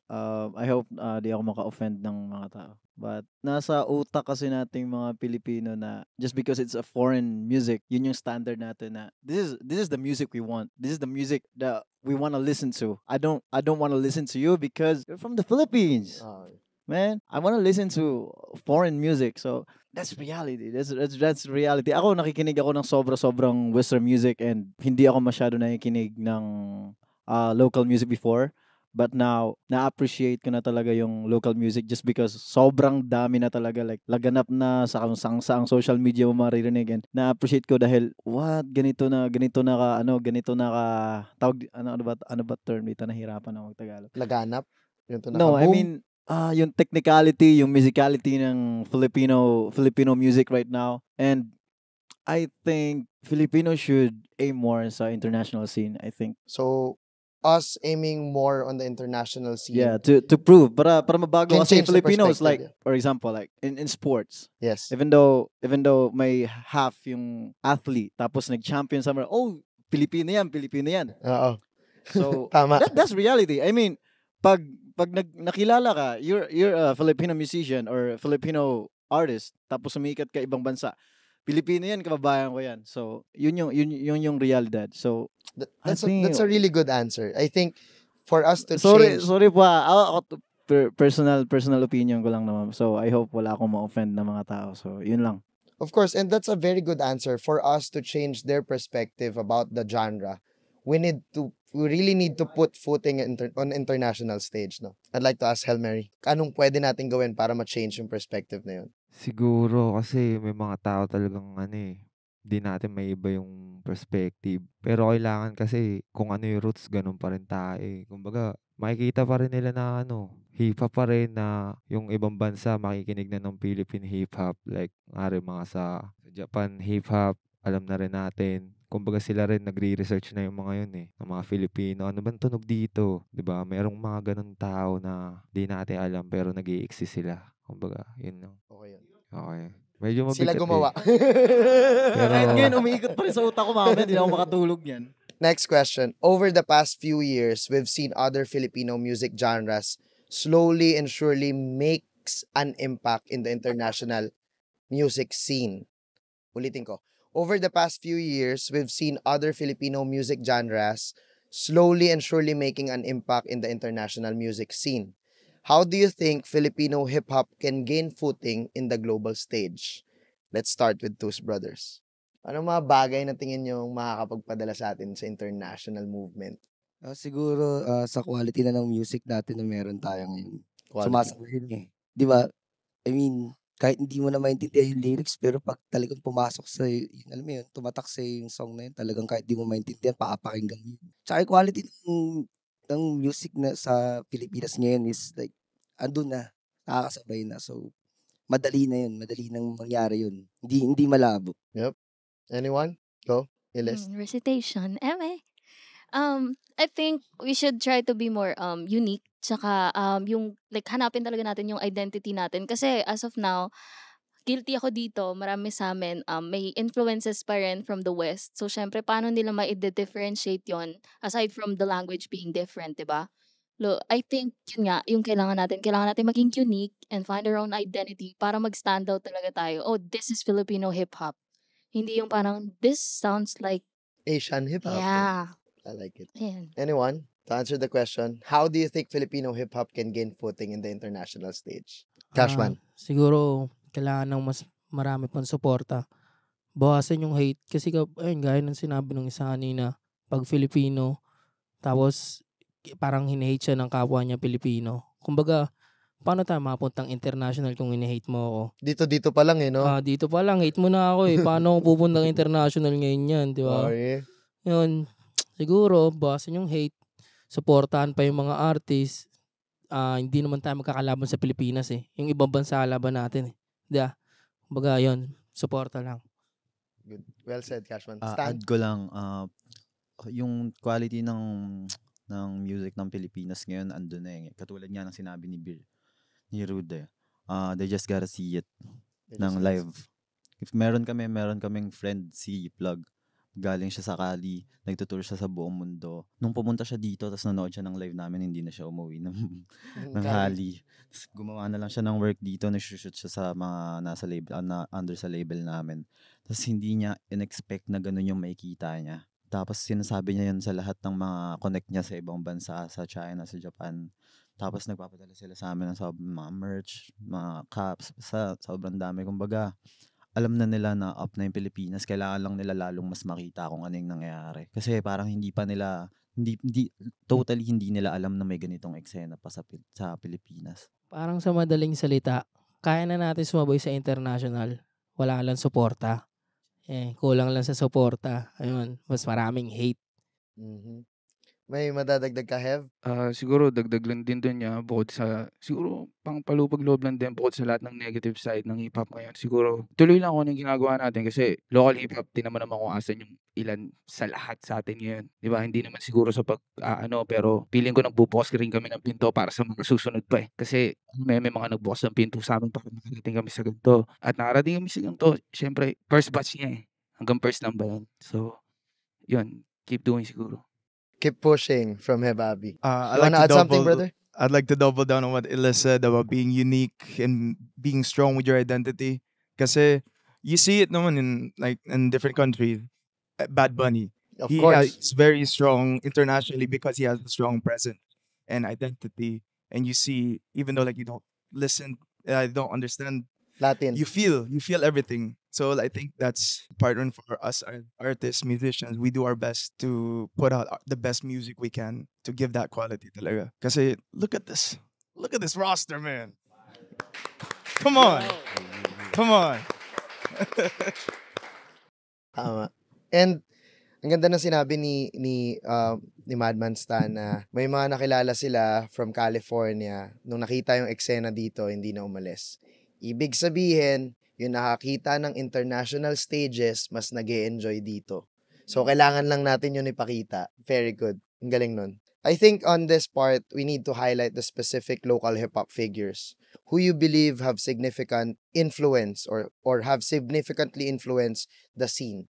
[SPEAKER 14] I hope di ako maka-offend ng mga tao. But nasa utak kasi nating mga Pilipino na just because it's a foreign music, yun yung standard natin na this is the music we want. This is the music that we want to listen to. I don't want to listen to you because you're from the Philippines. Man, I want to listen to foreign music. So that's reality. That's reality. Ako nakikinig ako ng sobrang Western music and hindi ako masyado nakikinig ng local music before. But now, na-appreciate ko na talaga yung local music just because sobrang dami na talaga. Like, laganap na sa saang social media mo maririnig. And na-appreciate ko dahil, ganito na ano ba term dito? Nahirapan ako mag-Tagalog.
[SPEAKER 3] Laganap?
[SPEAKER 14] No, I mean, yung technicality, yung musicality ng Filipino music right now. And I think Filipinos should aim more sa international scene, I think.
[SPEAKER 3] So, us aiming more on the international scene.
[SPEAKER 14] Yeah, to prove para mabago
[SPEAKER 3] Can
[SPEAKER 14] kasi
[SPEAKER 3] change the
[SPEAKER 14] Filipinos like
[SPEAKER 3] perspective,
[SPEAKER 14] for example like in sports.
[SPEAKER 3] Yes.
[SPEAKER 14] Even though may half yung athlete tapos nag-champion somewhere, Pilipino yan.
[SPEAKER 3] Oo.
[SPEAKER 14] So
[SPEAKER 3] Tama.
[SPEAKER 14] that's reality. I mean, pag nakilala ka, you're a Filipino musician or Filipino artist tapos sumikat ka ibang bansa. Pilipino yan, kababayan ko yan. So, yun yung realidad. So,
[SPEAKER 3] that's a really good answer. I think for us to
[SPEAKER 14] Sorry
[SPEAKER 3] change...
[SPEAKER 14] po. Ako, personal opinion ko lang naman. So, I hope wala akong ma-offend na mga tao. So, yun lang.
[SPEAKER 3] Of course, and that's a very good answer. For us to change their perspective about the genre, we really need to put footing on international stage, no? I'd like to ask Hel Mary, anong pwede natin gawin para ma-change yung perspective na yun?
[SPEAKER 15] Siguro kasi may mga tao talagang di natin maiba yung perspective. Pero kailangan kasi kung ano yung roots, ganun pa rin tayo eh. Kumbaga, makikita pa rin nila na hip-hop pa rin na yung ibang bansa makikinig na ng Philippine hip-hop. Like, mga sa Japan hip-hop, alam na rin natin. Kumbaga sila rin nagre-research na yung mga yun eh, ng mga Filipino. Ano bang tunog dito? 'Di ba? Merong mga ganun tao na di natin alam pero nag-i-exist sila. Kumbaga, yun lang.
[SPEAKER 3] Okay yun.
[SPEAKER 15] Okay. Medyo mabigat
[SPEAKER 3] Sila gumawa.
[SPEAKER 15] Pero,
[SPEAKER 14] Kahit ngayon, umiikot pa rin sa utak ko, mamaya, hindi na ako makatulog yan.
[SPEAKER 3] Next question. Over the past few years, we've seen other Filipino music genres slowly and surely makes an impact in the international music scene. Ulitin ko. Over the past few years, we've seen other Filipino music genres slowly and surely making an impact in the international music scene. How do you think Filipino hip-hop can gain footing in the global stage? Let's start with Tus Brothers. Anong mga bagay na tingin nyo makakapagpadala sa atin sa international movement?
[SPEAKER 10] Siguro sa quality na ng music natin na meron tayo ngayon.
[SPEAKER 3] Quality.
[SPEAKER 10] Sumasabay yun eh. Di ba? I mean, kahit hindi mo na maintindihan yung lyrics, pero pag talagang pumasok sa, yun, alam mo yun, tumatak sa yung song na yun, talagang kahit di mo maintindihan, papakinggan mo yun. Tsaka yung quality ng music na sa Pilipinas ngayon is like, andun na, nakakasabay na. So, madali na yun, madali nang mangyari yun. Hindi malabo.
[SPEAKER 3] Yep. Anyone? Go. Ilis.
[SPEAKER 7] Recitation. I think we should try to be more unique. Tsaka yung like hanapin talaga natin yung identity natin. Kasi as of now, guilty ako dito. Marami sa amin may influences pa rin from the West. So syempre, paano nila ma-differentiate yon aside from the language being different, diba? I think yun nga, yung kailangan natin maging unique and find our own identity para mag-stand out talaga tayo. Oh, this is Filipino hip-hop. Hindi yung parang, this sounds like
[SPEAKER 3] Asian hip-hop.
[SPEAKER 7] Yeah.
[SPEAKER 3] I like it.
[SPEAKER 7] Ayan.
[SPEAKER 3] Anyone? To answer the question, how do you think Filipino hip-hop can gain footing in the international stage? Cashman.
[SPEAKER 6] Siguro, kailangan ng mas marami pang suporta. Bawasan yung hate. Kasi, ayun, gaya ng sinabi ng isa kanina, pag Filipino, tapos parang hinahate siya ng kapwa niya Pilipino. Kumbaga, paano tayo mapuntang international kung hinahate mo ako?
[SPEAKER 3] Dito pa lang no?
[SPEAKER 6] Dito pa lang, hate mo na ako eh. Paano ako pupuntang international ngayon yan, di ba?
[SPEAKER 3] Okay.
[SPEAKER 6] Yun, siguro, bawasan yung hate. Suportahan pa yung mga artist. Hindi naman tayo magkakalaban sa Pilipinas eh. Yung ibang bansa laban natin eh. Di ba? Kumbaga, yun, suporta lang.
[SPEAKER 3] Good. Well said, Cashman.
[SPEAKER 17] Add ko lang, yung quality ng music ng Pilipinas ngayon, andun na eh. Katulad nga ng sinabi ni Rude. They just gotta see it ng live. If meron kaming friend si Plug. Galing siya sa Cali, nagtutour siya sa buong mundo. Nung pumunta siya dito, tapos nanood siya ng live namin, hindi na siya umuwi ng Cali. Tapos gumawa na lang siya ng work dito, nag-shoot siya sa mga nasa label, under sa label namin. Tapos hindi niya in-expect na ganun yung makikita niya. Tapos sinasabi niya yun sa lahat ng mga connect niya sa ibang bansa, sa China, sa Japan. Tapos nagpapadala sila sa amin ng mga merch, mga caps, sobrang dami. Kumbaga, alam na nila na up na yung Pilipinas, kailangan lang nila lalong mas makita kung ano yung nangyayari. Kasi parang hindi totally hindi nila alam na may ganitong eksena pa sa Pilipinas.
[SPEAKER 6] Parang sa madaling salita, kaya na natin sumabay sa international, wala lang suporta. Kulang lang sa suporta. Ayun, mas maraming hate.
[SPEAKER 3] Mm-hmm. May madadagdag ka, Hev?
[SPEAKER 12] Siguro dagdag lang din doon niya bukod sa, siguro pang palupag loob lang din bukod sa lahat ng negative side ng hip-hop ngayon. Siguro tuloy lang kung anong ginagawa natin kasi local hip-hop din naman kung asan yung ilan sa lahat sa atin ngayon. Di ba? Hindi naman siguro sa pero feeling ko nagbubukas rin kami ng pinto para sa mga susunod pa eh. Kasi may mga nagbukas ng pinto sa amin para nakarating kami sa ganito. At nakarating kami sa ganito, syempre, first batch niya eh. Hanggang first lang ba yan? So, yun. Keep doing siguro.
[SPEAKER 3] Keep pushing from Hebabi.
[SPEAKER 18] I
[SPEAKER 3] You
[SPEAKER 18] like
[SPEAKER 3] wanna
[SPEAKER 18] to
[SPEAKER 3] add something, brother?
[SPEAKER 18] I'd like to double down on what Illa said about being unique and being strong with your identity. Kasi you see it naman in different countries. Bad Bunny.
[SPEAKER 3] Of course.
[SPEAKER 18] He's very strong internationally because he has a strong presence and identity. And you see, even though like you don't listen, you don't understand
[SPEAKER 3] Latin.
[SPEAKER 18] You feel everything. So I think that's important for us artists, musicians. We do our best to put out the best music we can to give that quality talaga. Kasi look at this roster, man. Come on.
[SPEAKER 3] Tama. And ang ganda ng sinabi ni Madman Stan na may mga nakilala sila from California. Nung nakita yung eksena dito, hindi na umalis. Ibig sabihin, yung nakakita ng international stages, mas nag-e-enjoy dito. So, kailangan lang natin yun ipakita. Very good. Ang galing nun. I think on this part, we need to highlight the specific local hip-hop figures who you believe have significant influence or have significantly influenced the scene.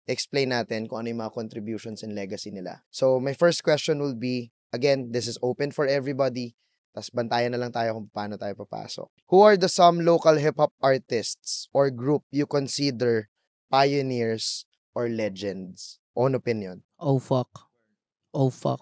[SPEAKER 3] Explain natin kung ano yung mga contributions and legacy nila. So, my first question will be, again, this is open for everybody. Tas bantayan na lang tayo kung paano tayo papasok. Who are the some local hip-hop artists or group you consider pioneers or legends? Own opinion.
[SPEAKER 6] Oh, fuck.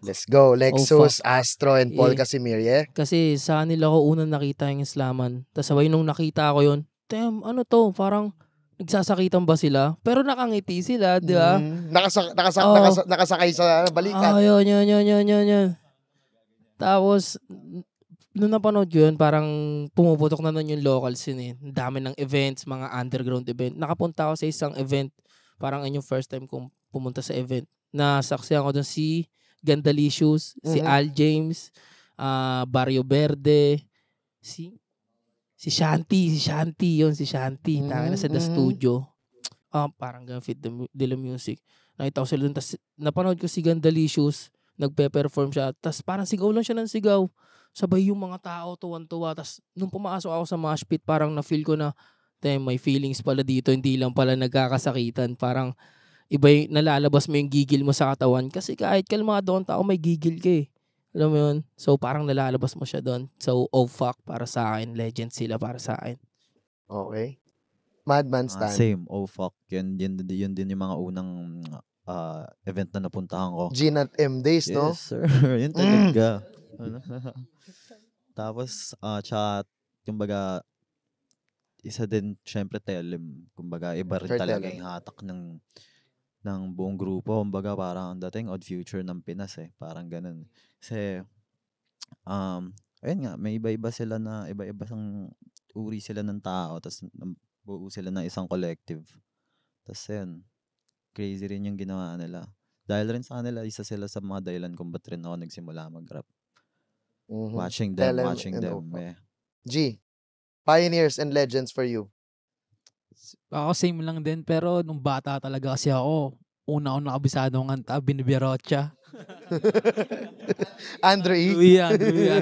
[SPEAKER 3] Let's go. Lexus, Astro, and Paul Casimir, yeah?
[SPEAKER 6] Kasi sa kanila ko unang nakita yung Islaman. Tapos sabay nung nakita ko yun, damn, ano to? Parang nagsasakitan ba sila? Pero nakangiti sila, di ba?
[SPEAKER 3] Nakasakay sa balikat.
[SPEAKER 6] Yun. Tapos, nung napanood ko yun, parang pumuputok na nun yung local scene eh. Ang dami ng events, mga underground event. Nakapunta ako sa isang event, parang yung first time kong pumunta sa event. Nasaksihan ko dun si Gandalicious, si Al James, Barrio Verde, si Shanty. Tangina sa The Studio. Parang ganun fit de la music. Nakita ko sila dun. Tas napanood ko si Gandalicious, nagpe-perform siya. Tas parang sigaw lang siya ng sigaw. Sabay yung mga tao tuwan-tuwa. Tas nung pumasok ako sa mosh pit, parang na-feel ko na, may feelings pala dito. Hindi lang pala nagkakasakitan. Parang iba yung nalalabas mo yung gigil mo sa katawan. Kasi kahit kalmado ang tao, may gigil ka eh. Alam mo yun? So, parang nalalabas mo siya doon. So, oh fuck, para sa akin. Legend sila para sa akin.
[SPEAKER 3] Okay. Madman Stan.
[SPEAKER 17] Same, oh fuck. Yun din yung mga unang event na napuntahan ko.
[SPEAKER 3] Gin at M Days, no?
[SPEAKER 17] Yes, sir. Yun talaga. Tapos, tsaka, kumbaga, isa din, syempre, Telem. Kumbaga, iba rin talaga yung hatak ng buong grupo. Kumbaga, parang ang dating Odd Future ng Pinas eh. Parang ganun. Kasi, ayun nga, may iba-iba sila na, iba-iba sang uri sila ng tao. Tapos, buo sila ng isang collective. Tapos, yun, crazy rin yung ginawa nila. Dahil rin sa kanila, isa sila sa mga dahilan kung ba't rin ako nagsimula mag-rap. Watching them. Yeah.
[SPEAKER 3] G, pioneers and legends for you.
[SPEAKER 4] Ako same lang din, pero nung bata talaga kasi ako, una akong nakabisado ng kanta, Binibirocha.
[SPEAKER 3] Andrew E.
[SPEAKER 4] Andrew E.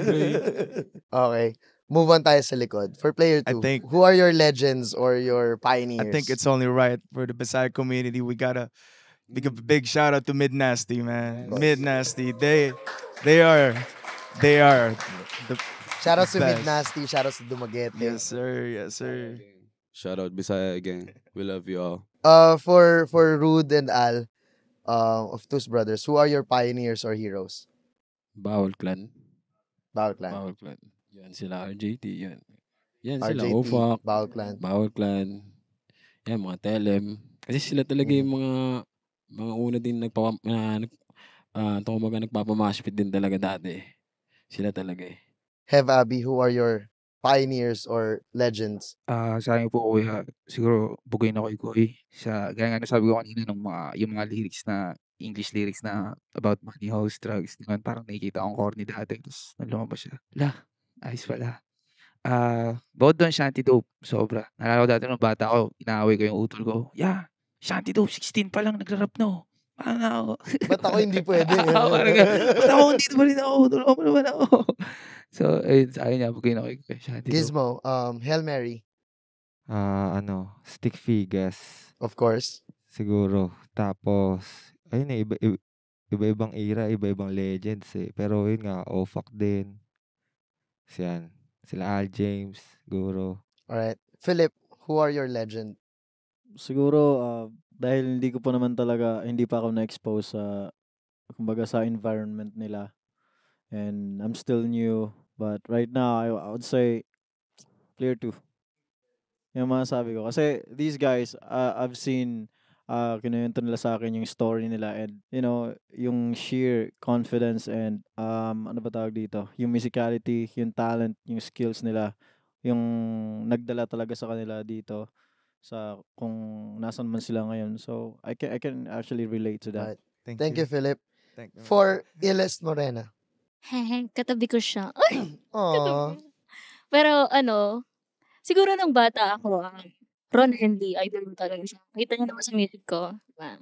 [SPEAKER 3] Okay. Move on tayo sa likod. For player 2, who are your legends or your pioneers?
[SPEAKER 18] I think it's only right for the Bisaya community. We gotta give a big shout out to Mid Nasty, man. Mid Nasty. They are the
[SPEAKER 3] shout out to
[SPEAKER 18] best.
[SPEAKER 3] Mid Nasty. Shout out to Dumaguete.
[SPEAKER 18] Yes, sir.
[SPEAKER 13] Shout out Bisaya again. We love you all.
[SPEAKER 3] For Rude and Al, of Tus Brothers, who are your pioneers or heroes?
[SPEAKER 9] Bawal Clan. Yan sila, RJT. Yan sila,
[SPEAKER 3] RJT,
[SPEAKER 9] Ofak.
[SPEAKER 3] Bawal Clan.
[SPEAKER 9] Yan, mga Telem. Kasi sila talaga yung mga una din nagpapamashpit din talaga dati. Sila talaga eh.
[SPEAKER 3] Have Abby, who are your pioneers or legends?
[SPEAKER 12] Sa akin po, kuya, siguro bugoy na Koy. Gaya nga nasabi ko kanina yung mga lyrics na English lyrics na about money, hoes, drugs. Naman, parang nakikita akong corny dati. Tapos nung lumabas siya, ayos pala. Bawad doon, Shanty Dope. Sobra. Nalala ko dati nung bata ako, inaaway ko yung utol ko. Shanty Dope, 16 pa lang, nagra-rap na. Paano ako?
[SPEAKER 3] Ba't ako hindi pwede?
[SPEAKER 12] Ba't ako dito pa rin ako? Tulungan mo naman ako. So, ayun, sa akin niya, bugoy na Koy. Shanty Dope.
[SPEAKER 3] Gizmo, Hail Mary.
[SPEAKER 15] Stick Figures.
[SPEAKER 3] Of course.
[SPEAKER 15] Siguro. Tapos, ayun eh, iba-ibang era, iba-ibang legends eh. Pero yun nga, Ofak din. Sila Al James, siguro.
[SPEAKER 3] Alright. Philip, who are your legend?
[SPEAKER 14] Siguro, dahil hindi pa ako na-expose sa environment nila. And I'm still new. But right now, I would say, player 2. Yung mga sabi ko. Kasi these guys, I've seen, kinuwento nila sa akin yung story nila and yung sheer confidence and ano ba tawag dito, yung musicality, yung talent, yung skills nila, yung nagdala talaga sa kanila dito sa kung nasan man sila ngayon. So I can actually relate to that.
[SPEAKER 3] Right. Thank you, Philip. For Iles Morena.
[SPEAKER 7] Katabi ko siya.
[SPEAKER 3] Aww.
[SPEAKER 7] Pero siguro nung bata ako, Ron Henley, idol ko talaga siya. Kita niyo naman sa music ko. Diba?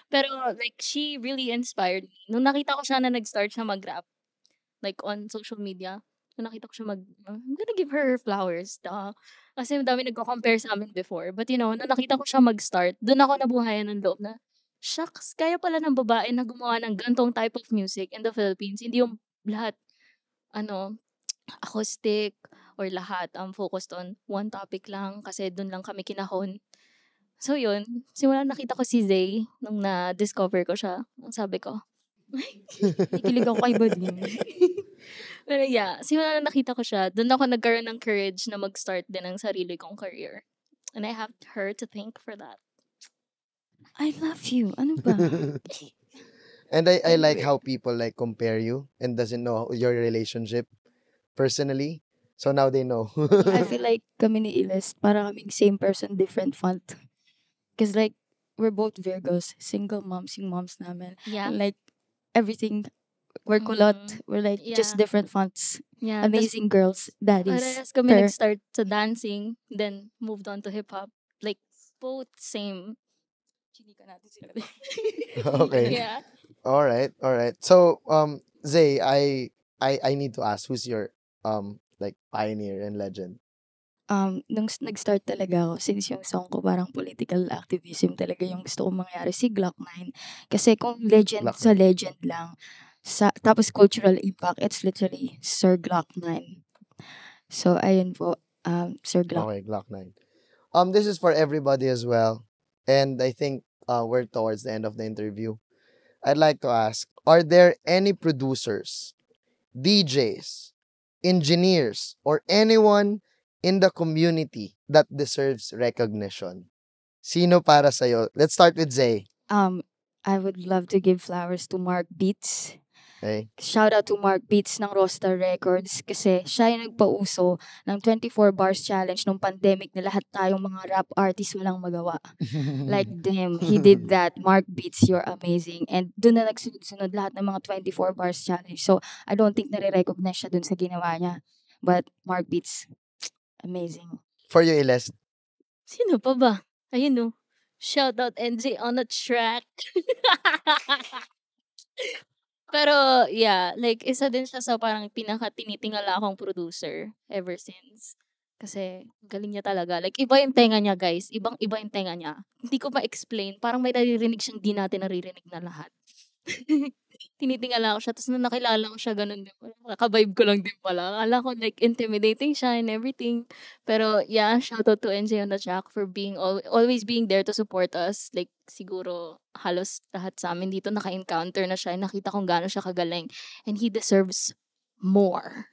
[SPEAKER 7] Pero like, she really inspired me. Nung nakita ko siya na nag-start siya mag-rap, like on social media, nung nakita ko siya I'm gonna give her flowers. Kasi madami nagko-compare sa amin before. But nung nakita ko siya mag-start, dun ako nabuhayan ng loob na, shucks, kaya pala ng babae na gumawa ng gantong type of music in the Philippines. Hindi yung lahat, acoustic, or lahat focused on one topic lang kasi doon lang kami kinahon. So yun, simula nakita ko si Zay nung na-discover ko siya. Ang sabi ko, kikilig ako kay Badin. Pero yeah, simula na nakita ko siya, doon ako nagkaroon ng courage na mag-start din ng sarili kong career. And I have her to thank for that.
[SPEAKER 8] I love you. Ano ba?
[SPEAKER 3] And I like how people like compare you and doesn't know your relationship personally. So now they know.
[SPEAKER 8] I feel like kami ni Iles, para kaming same person, different font. Because like, we're both Virgos, single moms, yung moms namin.
[SPEAKER 7] Yeah.
[SPEAKER 8] And like, everything, we're kulot. We're like, just
[SPEAKER 7] Yeah.
[SPEAKER 8] different fonts.
[SPEAKER 7] Yeah,
[SPEAKER 8] Amazing girls, daddies.
[SPEAKER 7] Parehas kami
[SPEAKER 8] Her.
[SPEAKER 7] nag-start sa dancing, then moved on to hip-hop. Like, both same.
[SPEAKER 3] Okay.
[SPEAKER 7] Yeah.
[SPEAKER 3] All right. So, Zay, I need to ask, who's your like pioneer and legend?
[SPEAKER 8] Nung nag-start talaga ako, since yung song ko parang political activism talaga yung gusto kong mangyari, si Glock 9. Kasi kung legend
[SPEAKER 3] Glock
[SPEAKER 8] sa legend lang, tapos cultural impact, it's literally Sir Glock 9. So, ayun po, Sir Glock.
[SPEAKER 3] Okay, Glock 9. This is for everybody as well. And I think we're towards the end of the interview. I'd like to ask, are there any producers, DJs, engineers, or anyone in the community that deserves recognition? Sino para sa'yo? Let's start with Zay.
[SPEAKER 8] I would love to give flowers to Mark Beats.
[SPEAKER 3] Okay.
[SPEAKER 8] Shout out to Mark Beats ng Rockstar Records kasi siya yung nagpauso ng 24 bars challenge nung pandemic na lahat tayong mga rap artists walang magawa. Like, damn, he did that. Mark Beats, you're amazing. And dun na nagsunod-sunod lahat ng mga 24 bars challenge. So, I don't think nare-recognize siya dun sa ginawa niya. But Mark Beats, amazing.
[SPEAKER 3] For you, Iles.
[SPEAKER 7] Sino pa ba? Ayun no. Shout out NJ on the track. Pero, yeah, like, isa din siya sa parang pinaka-tinitingala akong producer ever since. Kasi, galing niya talaga. Like, iba yung tenga niya, guys. Ibang-iba yung tenga niya. Hindi ko ma-explain. Parang may naririnig siyang di natin naririnig na lahat. Tinitingala ko siya. Tapos nung nakilala ko siya, ganun din. Nakavibe ko lang din pala. Akala ko, like, intimidating siya and everything. Pero, yeah, shout out to NJ on the track for being always being there to support us. Like, siguro, halos lahat sa amin dito naka-encounter na siya. Nakita kong gaano siya kagaling. And he deserves more.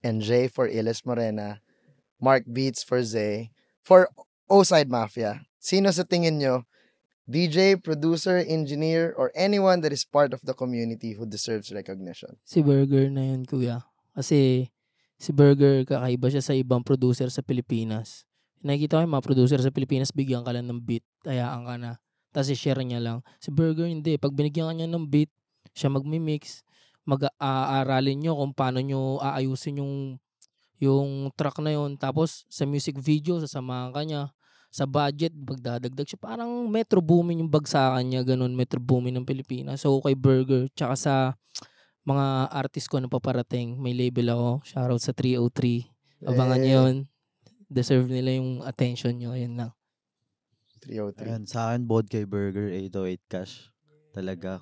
[SPEAKER 3] NJ for Iles Morena. Mark Beats for Zay. For O-Side Mafia. Sino sa tingin nyo, DJ, producer, engineer, or anyone that is part of the community who deserves recognition?
[SPEAKER 6] Si Burger na yun, kuya. Kasi si Burger, kakaiba siya sa ibang producer sa Pilipinas. Nakikita ko yung mga producer sa Pilipinas, bigyan ka lang ng beat, hayaan ka na. Tapos i-share niya lang. Si Burger, hindi. Pag binigyan ka niya ng beat, siya magmi-mix, mag-aaralin nyo kung paano nyo aayusin yung track na yun. Tapos sa music video, sasamahan ka niya. Sa budget, magdadagdag siya. Parang Metro Boomin yung bagsakan niya, ganun. Metro Boomin ng Pilipinas. So, kay Burger, tsaka sa mga artist ko na paparating, may label ako. Shoutout sa 303. Abangan nyo yun. Deserve nila yung attention nyo. Ayun lang.
[SPEAKER 3] 303.
[SPEAKER 17] Ayun, sa akin, board kay Burger, 808 cash. Talaga.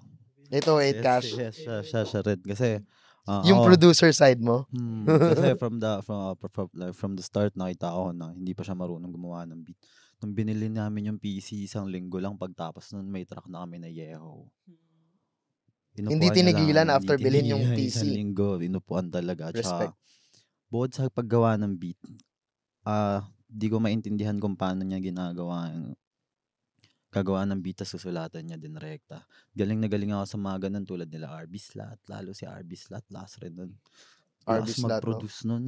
[SPEAKER 3] 808 cash?
[SPEAKER 17] Yes, siya rin. Kasi,
[SPEAKER 3] yung producer side mo?
[SPEAKER 17] Kasi from the start, nakita ko na hindi pa siya marunong gumawa ng beat. Nung binili namin yung PC, 1 linggo lang pagtapos nun may track na kami na Yeho.
[SPEAKER 3] Hindi tinigilan after bilhin yung PC.
[SPEAKER 17] 1 linggo, inupuan talaga.
[SPEAKER 3] Respect.
[SPEAKER 17] Tsaka, bukod sa paggawa ng beat, di ko maintindihan kung paano niya gagawa ng beat, tas susulatan niya din rekta. Galing na galing ako sa mga ganun tulad nila RB Slat, lalo si RB Slat, last rin nun.
[SPEAKER 3] RB Slat,
[SPEAKER 17] mag-produce nun.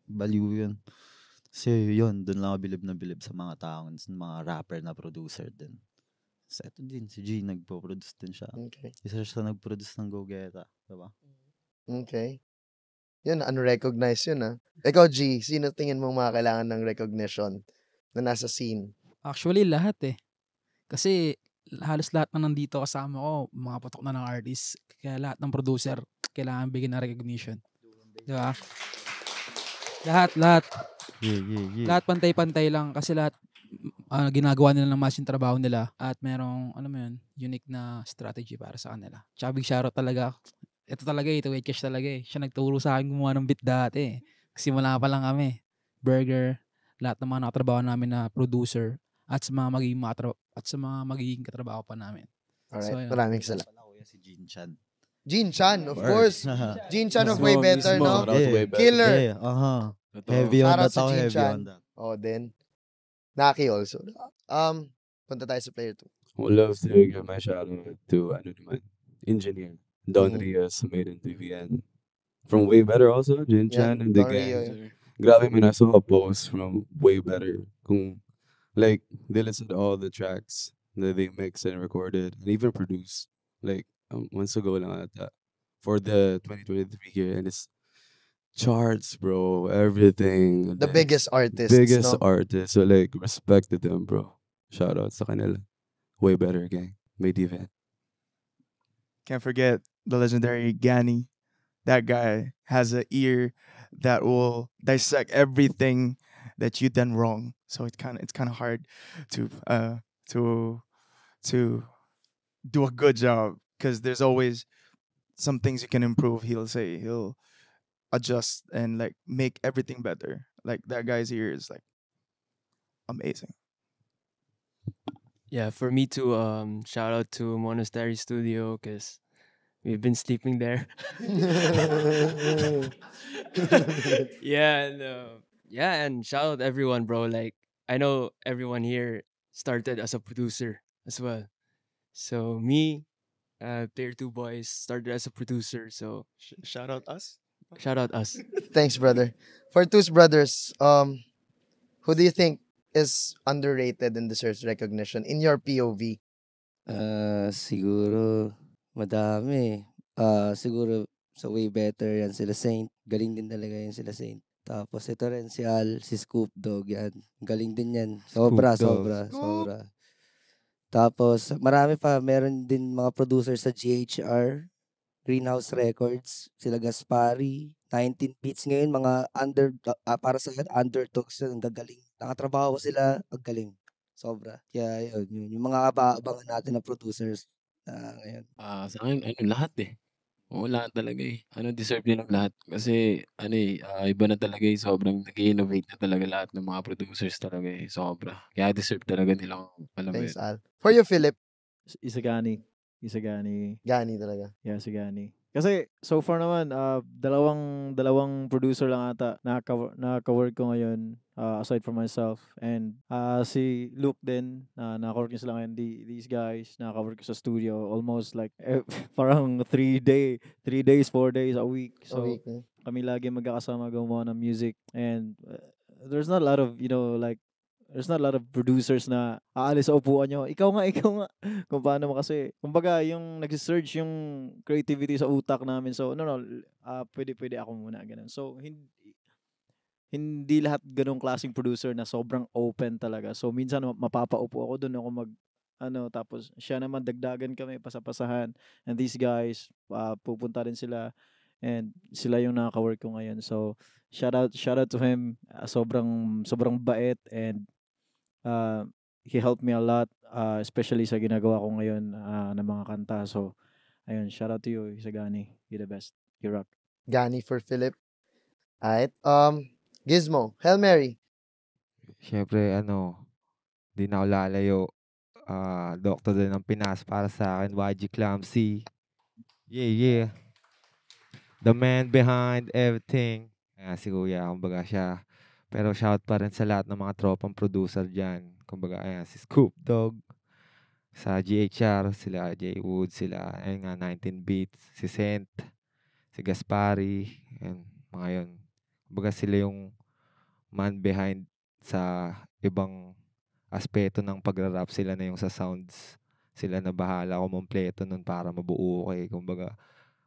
[SPEAKER 17] Baliw yun. Kasi yun, dun lang ako bilib sa mga taong, sa mga rapper na producer din. So, eto din, si G, nagpo-produce din siya.
[SPEAKER 3] Okay.
[SPEAKER 17] Isa siya nag-produce ng Go Geta. Diba?
[SPEAKER 3] Okay. Yun, unrecognized yun, Ikaw, G, sino tingin mong mga kailangan ng recognition na nasa scene?
[SPEAKER 4] Actually, lahat Kasi halos lahat na nandito kasama ko, mga patok na ng artist. Kaya lahat ng producer, kailangan bigyan ng recognition. Diba? Lahat.
[SPEAKER 17] Yeah.
[SPEAKER 4] Lahat pantay-pantay lang kasi lahat ginagawa nila ng mas yung trabaho nila at merong, unique na strategy para sa kanila. Tsaka big shoutout talaga. Ito talaga, ito Wait Cash talaga Siya nagturo sa akin gumawa ng beat dati Kasi wala pa lang kami. Burger, lahat ng mga nakatrabaho namin na producer at sa mga magiging katrabaho pa namin.
[SPEAKER 3] Alright,
[SPEAKER 4] So, ayun.
[SPEAKER 3] maraming salamat.
[SPEAKER 17] Si Jin Chan.
[SPEAKER 3] Gene Chan, of
[SPEAKER 17] Course.
[SPEAKER 3] course. Gene Chan of Way
[SPEAKER 9] Mismo,
[SPEAKER 3] Better,
[SPEAKER 9] mismo.
[SPEAKER 3] no?
[SPEAKER 9] Shout out to Way Better.
[SPEAKER 3] Killer.
[SPEAKER 15] Yeah,
[SPEAKER 9] Totoo.
[SPEAKER 15] Heavy on
[SPEAKER 3] Shout out
[SPEAKER 15] that
[SPEAKER 3] sa
[SPEAKER 15] ako,
[SPEAKER 3] Gene
[SPEAKER 15] heavy
[SPEAKER 3] Chan.
[SPEAKER 15] on that.
[SPEAKER 3] Oh, then. Naki also. Punta tayo sa player 2.
[SPEAKER 13] Would love to give my shout out to ano naman, engineer Don
[SPEAKER 3] Mhm.
[SPEAKER 13] Rios made in TVN. From Way Better also, Jin
[SPEAKER 3] Yeah,
[SPEAKER 13] Chan and the
[SPEAKER 3] Don Rio.
[SPEAKER 13] gang. Grabe man, I saw a post from Way Better. Kung, like, they listed all the tracks that they mixed and recorded and even produced. Like, months ago lang ata. For the 2023 year. And it's charts, bro. Everything.
[SPEAKER 3] The
[SPEAKER 13] Like,
[SPEAKER 3] biggest artists,
[SPEAKER 13] biggest
[SPEAKER 3] no?
[SPEAKER 13] artists. So, like, respect to them, bro. Shout out sa kanila. Way Better gang. May event.
[SPEAKER 18] Can't forget the legendary Gani. That guy has an ear that will dissect everything that you done wrong. So it's kind of hard to to to do a good job because there's always some things you can improve. He'll adjust and like make everything better. Like that guy's ear is like amazing.
[SPEAKER 11] Yeah, for me to shout out to Monastery Studio because we've been sleeping there. Yeah, and shout out everyone, bro. Like I know everyone here started as a producer as well. So me, Player Two Boys started as a producer. So
[SPEAKER 18] Shout out us.
[SPEAKER 11] shout out us.
[SPEAKER 3] Thanks, brother. For Two's brothers, who do you think is underrated and deserves recognition in your POV?
[SPEAKER 10] Siguro madami. Siguro sa Way Better yan sila Saint. Galing din talaga yan sila Saint. Tapos ito rin si Al, si Scoop Dog yan. Galing din yan. Sobra,
[SPEAKER 15] Scoop Dog.
[SPEAKER 10] sobra. Tapos marami pa. Meron din mga producers sa GHR, Greenhouse Records, sila Gaspari, 19 Beats ngayon, mga para sa akin, underdogs na, ang gagaling. Nakatrabaho ko sila, ang galing. Sobra. Kaya yun. Yung mga abangan natin na producers ngayon.
[SPEAKER 9] Sa akin, lahat eh. Oo, lahat talaga eh. Deserve nilang lahat. Kasi, iba na talaga eh. Sobrang nag-innovate na talaga lahat ng mga producers talaga eh. Sobra. Kaya deserve talaga nilang, alam mo
[SPEAKER 3] Thanks,
[SPEAKER 9] yun.
[SPEAKER 3] Al. For you, Philip.
[SPEAKER 14] Isagani.
[SPEAKER 3] Gani talaga.
[SPEAKER 14] Yeah, si Gani. Kasi so far naman, dalawang producer lang ata nakaka-work ko ngayon aside from myself. And si Luke din, nakaka-work niya sila ngayon. These guys, nakaka-work ko sa studio almost like parang 3 days, 4 days a week.
[SPEAKER 3] A
[SPEAKER 14] So
[SPEAKER 3] week, eh.
[SPEAKER 14] kami lagi magkakasama gumawa ng music. And there's not a lot of, there's not a lot of producers na aalis sa upuan nyo. Ikaw nga. Kung paano mo kasi. Kumbaga, yung nag-surge yung creativity sa utak namin. So, pwede ako muna. Ganun. So, hindi lahat ganong klaseng producer na sobrang open talaga. So, minsan mapapaupo ako doon ako tapos siya naman dagdagan kami, pasapasahan. And these guys, pupunta rin sila. And sila yung nakaka-work ko ngayon. So, shout out to him. Sobrang bait and he helped me a lot, especially sa ginagawa ko ngayon ng mga kanta. So, ayun, shout out to you, Isagani. You're the best. You rock.
[SPEAKER 3] Gani for Philip. Alright. Gizmo, Hail Mary.
[SPEAKER 15] Siyempre, di na ako lalayo. Doktor din ang Pinas para sa akin. YG Clumsy. Yeah. The man behind everything. Si Kuya, kumbaga siya. Pero shout pa rin sa lahat ng mga tropang producer dyan. Kumbaga, si Scoop Dog. Sa GHR, sila J. Wood, sila, 19 Beats, si Saint, si Gaspari, mga yun. Kumbaga sila yung man behind sa ibang aspeto ng pagra-rap. Sila na yung sa sounds. Sila na bahala kumompleto nun para mabuo kayo. Kumbaga,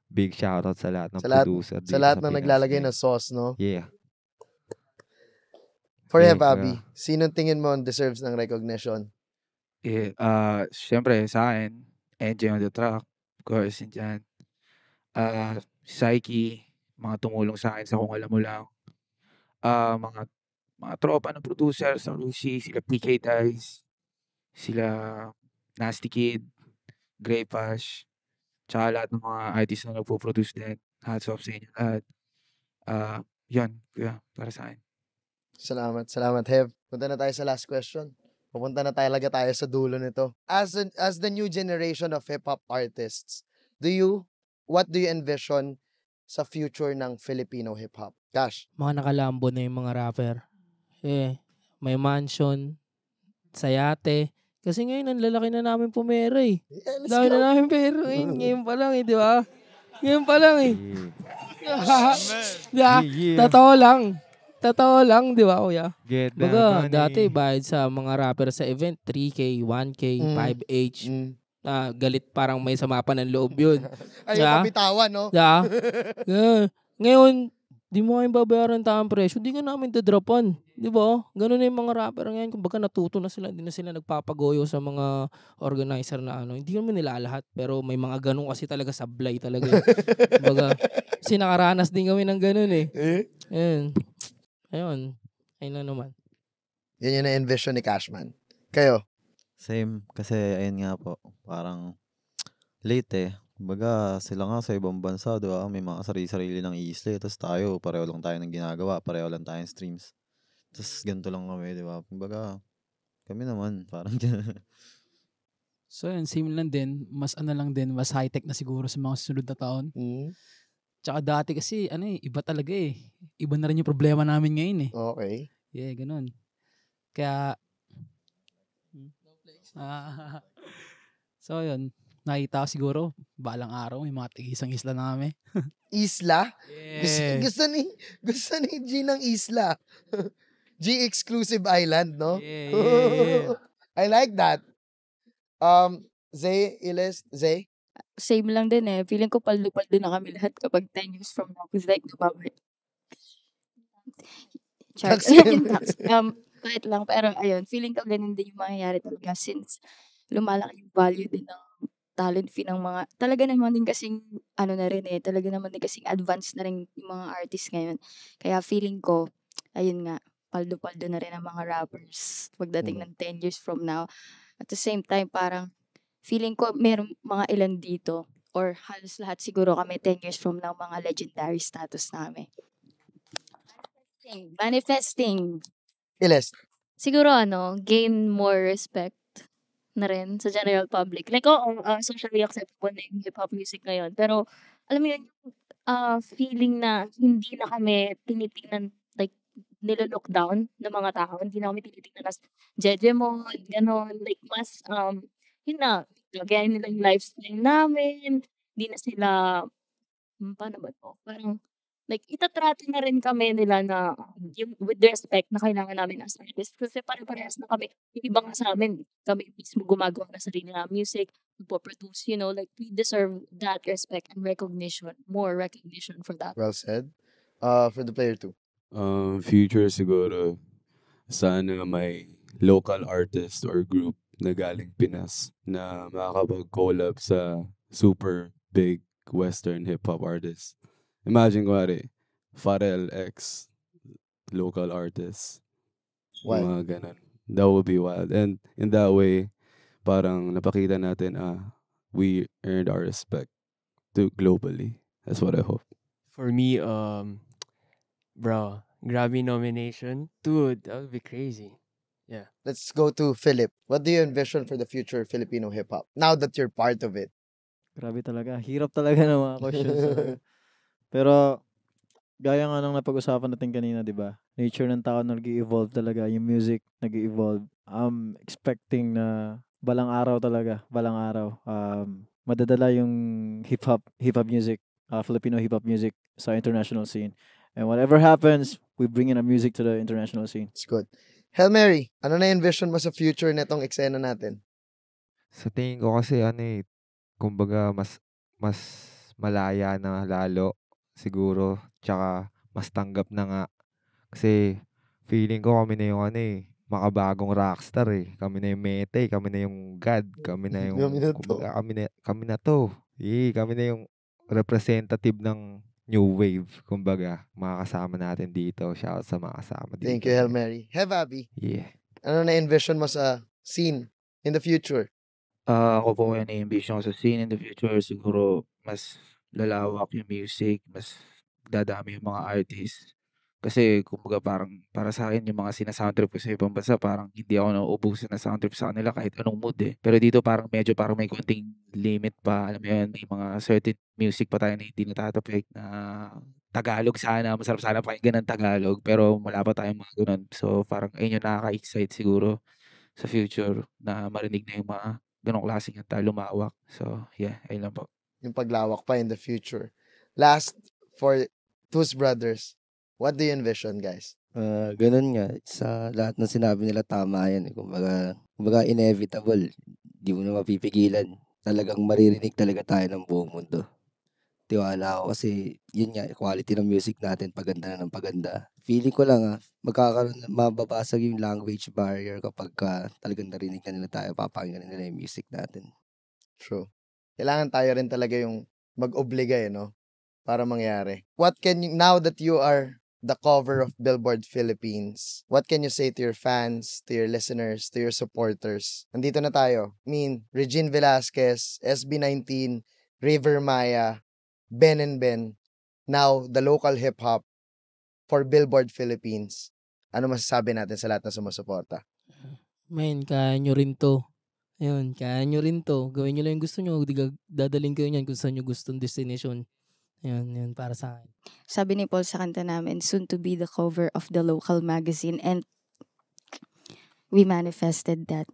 [SPEAKER 15] big shoutout sa lahat ng producer.
[SPEAKER 3] Sa lahat na naglalagay ng sauce, no?
[SPEAKER 15] Yeah.
[SPEAKER 3] For Bobby, sinong tingin mo deserves ng recognition?
[SPEAKER 16] Siyempre sa akin, NJ on the track, of course, yun. Psyche, mga tumulong sa akin sa Kung Alam Mo Lang. Mga tropa ng producer sa Lucy, sila PK Dice, sila Nasty Kid, Grey Pash, tsaka lahat ng mga artists na nagpo-produce din. Hats off sa inyo lahat. Yun, kuya, para sa akin.
[SPEAKER 3] Salamat, Hev. Punta na tayo sa last question. Pupunta na talaga tayo sa dulo nito. As the new generation of hip-hop artists, do you what do you envision sa future ng Filipino hip-hop? Cash.
[SPEAKER 6] Mga nakalambo na yung mga rapper. May mansion, sa yate. Kasi ngayon, ang lalaki na namin pumera eh.
[SPEAKER 3] Yeah, let's
[SPEAKER 6] Dami
[SPEAKER 3] go.
[SPEAKER 6] na namin pera eh. Ngayon pa lang eh, di ba? Ngayon pa lang eh. Totoo lang. Totoo lang, di ba, kuya?
[SPEAKER 15] Get that
[SPEAKER 6] Baga,
[SPEAKER 15] money.
[SPEAKER 6] dati bayad sa mga rapper sa event, 3K, 1K, 5H. Galit parang may sama pa ng loob yun.
[SPEAKER 3] Ayaw kabitawan, no?
[SPEAKER 6] Yeah. Ngayon, di mo kayong babayaran tamang presyo, di ka namin dadrapan. Di ba? Ganun na yung mga rapper ngayon. Kumbaga natuto na sila, hindi na sila nagpapagoyo sa mga organizer na ano. Hindi naman nila lahat, pero may mga ganun kasi talaga sablay talaga. Kumbaga, kasi nakaranas din kami ng ganun eh. Ayun na naman.
[SPEAKER 3] Yan yung na-envision ni Cashman. Kayo?
[SPEAKER 17] Same. Kasi ayun nga po, parang late eh. Kumbaga, sila nga sa ibang bansa, di ba? May mga sarili-sarili ng isla. Tapos tayo, pareho lang tayo ng ginagawa. Pareho lang tayong streams. Tapos ganito lang kami, di ba? Kumbaga, kami naman, parang
[SPEAKER 4] So yun, same lang din. Mas mas high-tech na siguro sa mga susunod na taon. Tsaka dati kasi, iba talaga eh. Iba na rin yung problema namin ngayon eh.
[SPEAKER 3] Okay.
[SPEAKER 4] Yeah, ganun. Kaya, so yun, nakita ko siguro, balang araw, may mga tig-isang isla na kami.
[SPEAKER 3] Isla?
[SPEAKER 4] Yeah.
[SPEAKER 3] Gusto ni G ng isla. G exclusive island, no?
[SPEAKER 4] Yeah.
[SPEAKER 3] I like that. Zay, Iles, Zay?
[SPEAKER 8] Same lang din eh. Feeling ko paldo-paldo na kami lahat kapag 10 years from now. Because like, kahit lang. Pero ayun, feeling ko ganun din yung mangyayari talaga since lumalaki yung value din ng talent fee ng mga, talaga naman din kasing, talaga naman din kasing advanced na rin yung mga artists ngayon. Kaya feeling ko, ayun nga, paldo-paldo na rin ang mga rappers pagdating ng 10 years from now. At the same time, parang, feeling ko, meron mga ilan dito, or halos lahat siguro kami 10 years from now, mga legendary status namin. Manifesting.
[SPEAKER 3] Iles?
[SPEAKER 7] Siguro gain more respect na rin sa general public. Like, socially acceptable na yung hip-hop music ngayon. Pero, alam mo yun, feeling na hindi na kami tinitingnan, like, nilo-look down ng mga tao. Hindi na kami tinitingnan as Jejemon, gano'n. Like, mas, yun na, gaya nila yung lifestyle namin. Hindi na sila, paano ba to? Parang, like, itatrato na rin kami nila na yung with the respect na kailangan namin as artists. Kasi pare-parehas na kami. Yung iba nga sa amin, kami mismo gumagawa na sarili na music, magpo-produce, like, we deserve that respect and recognition, more recognition for that.
[SPEAKER 3] Well said. For the player 2.
[SPEAKER 13] Future siguro, sana may local artist or group na galing Pinas na makakapag-collab sa super big Western hip-hop artist. Imagine kunwari, Pharrell X, local artist.
[SPEAKER 3] Wild.
[SPEAKER 13] Mga ganun. That would be wild. And in that way, parang napakita natin, we earned our respect globally. That's what I hope.
[SPEAKER 11] For me, bro, Grammy nomination. Dude, that would be crazy. Yeah.
[SPEAKER 3] Let's go to Philip. What do you envision for the future Filipino hip-hop? Now that you're part of it.
[SPEAKER 14] Grabe talaga. Hirap talaga ng mga questions. Pero, gaya nga nang napag-usapan natin kanina, di ba? Nature ng tao nag-i-evolve talaga. Yung music nag-i-evolve. I'm expecting na balang araw talaga. Balang araw. Madadala yung hip-hop music, Filipino hip-hop music sa international scene. And whatever happens, we bring in our music to the international scene.
[SPEAKER 3] It's good. Hail Mary, ano na envision mo sa future netong eksena natin?
[SPEAKER 15] Sa tingin ko kasi kumbaga mas malaya na lalo siguro, tsaka mas tanggap na nga. Kasi feeling ko kami na yung makabagong rockstar eh. Kami na yung meta eh. Kami na yung god. Kami na yung kumbaga, kami na to. Kami na yung representative ng new wave. Kumbaga, mga kasama natin dito. Shout out sa mga kasama dito.
[SPEAKER 3] Thank you, Hail Mary. Have Abby.
[SPEAKER 15] Yeah.
[SPEAKER 3] Ano na envision mo sa scene in the future?
[SPEAKER 16] Ako po yung na-ambition ko sa scene in the future. Siguro, mas lalawak yung music. Mas dadami yung mga artists.
[SPEAKER 12] Kasi kumbaga parang para sa akin yung mga sina-soundtrip ko sa ibang bansa parang hindi ako nauubusan na soundtrip sa kanila kahit anong mood eh. Pero dito parang medyo parang may konting limit pa. Alam mo yun, may mga certain music pa tayo na hindi natatapik na Tagalog sana. Masarap sana pakinggan ng Tagalog pero wala pa tayong mga ganun. So parang ayun yung nakaka-excite siguro sa future na marinig na yung mga ganong klaseng kanta lumawak. So yeah, ayun lang po.
[SPEAKER 3] Yung paglawak pa in the future. Last, for Two's Brothers, what do you envision, guys?
[SPEAKER 10] Ganun nga. Sa lahat ng sinabi nila, tama yan. Kumbaga inevitable. Di mo na mapipigilan. Talagang maririnig talaga tayo ng buong mundo. Tiwala ako kasi yun nga, quality ng music natin, paganda na ng paganda. Feeling ko lang mababasag yung language barrier kapag talagang narinig na nila tayo, papakinggan nila yung music natin.
[SPEAKER 3] True. Kailangan tayo rin talaga yung mag-obliga no? Para mangyari. Now that you are the cover of Billboard Philippines, what can you say to your fans, to your listeners, to your supporters? Nandito na tayo. Regine Velasquez, SB19, River Maya, Ben and Ben, now the local hip-hop for Billboard Philippines. Ano masasabi natin sa lahat na sumusuporta?
[SPEAKER 6] Man, kaya nyo rin to. Ayun, kaya nyo rin to. Gawin nyo lang yung gusto nyo. Dadaling kayo niyan kung saan nyo gustong destination. Yun para sa akin.
[SPEAKER 8] Sabi ni Paul sa kanta namin, soon to be the cover of the local magazine, and we manifested that.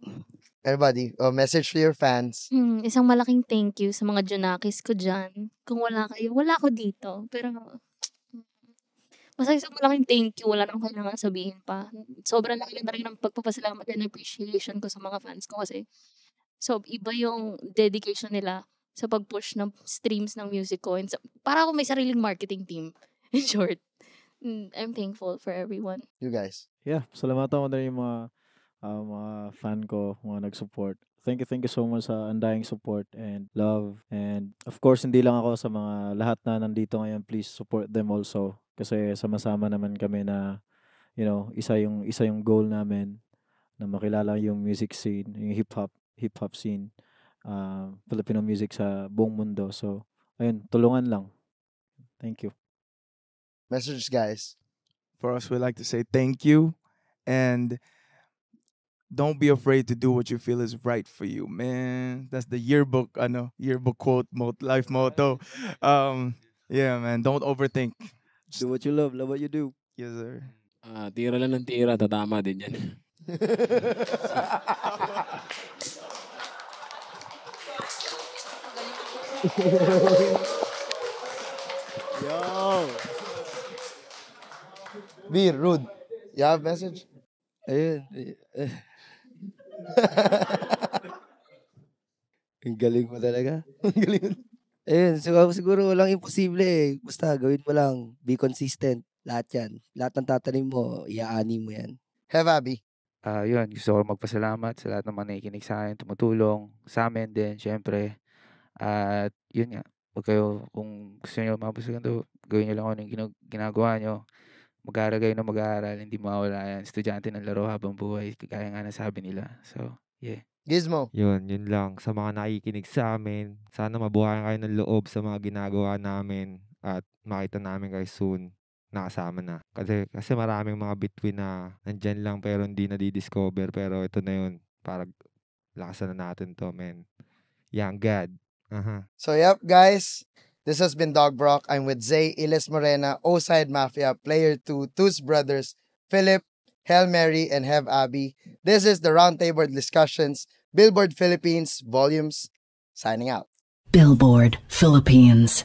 [SPEAKER 3] Everybody, message to your fans.
[SPEAKER 7] Isang malaking thank you sa mga Junakis ko dyan. Kung wala kayo, wala ako dito. Pero, basta isang malaking thank you. Wala nang kailangan sabihin pa. Sobrang laki na rin ng pagpapasalamat and appreciation ko sa mga fans ko kasi iba yung dedication nila sa pag-push ng streams ng music ko. And para ako may sariling marketing team. In short, I'm thankful for everyone.
[SPEAKER 3] You guys?
[SPEAKER 14] Yeah, salamatan ko na rin yung mga fan ko, mga nag-support. Thank you so much sa undying support and love. And of course, hindi lang ako sa mga lahat na nandito ngayon. Please support them also. Kasi sama-sama naman kami na, isa yung goal namin na makilala yung music scene, yung hip-hop scene. Filipino music sa buong mundo. So, ayun, tulungan lang. Thank you.
[SPEAKER 3] Message, guys.
[SPEAKER 18] For us, we like to say thank you. And don't be afraid to do what you feel is right for you, man. That's the yearbook quote, life motto. Yeah, man, don't overthink.
[SPEAKER 14] Do what you love what you do.
[SPEAKER 18] Yes, sir.
[SPEAKER 9] Tira lang ng tira, tatama din yan.
[SPEAKER 3] Yo! Beer, Rude. You have message?
[SPEAKER 10] Ayun. Ang galing mo talaga. Ayun, siguro walang imposible eh. Basta gawin mo lang. Be consistent. Lahat yan. Lahat ng tatanim mo, iaani mo yan.
[SPEAKER 3] Have Abby.
[SPEAKER 12] Yun, gusto ko magpasalamat sa lahat ng mga nakikinig sa akin, tumutulong sa amin din, syempre. At yun nga, kung gusto nyo mapasagan to, gawin nyo lang ano yung ginagawa nyo. Mag-aaral kayo na mag-aaral, hindi mawala yan. Estudyante ng laro habang buhay, kaya nga nasabi nila. So, yeah.
[SPEAKER 3] Gizmo.
[SPEAKER 15] Yun lang. Sa mga nakikinig sa amin, sana mabuhayan kayo ng loob sa mga ginagawa namin at makita namin kayo soon nakasama na. Kasi maraming mga between na nandyan lang pero hindi na-discover. Pero ito na yun. Para lakasan na natin to, man. Young God.
[SPEAKER 3] So, yep, guys. This has been Dog Brock. I'm with Zay, Iles Morena, O-Side Mafia, Player 2, Two's Brothers, Philip, Hail Mary, and Have Abby. This is the Roundtable Discussions, Billboard Philippines, Volumes, signing out.
[SPEAKER 1] Billboard Philippines.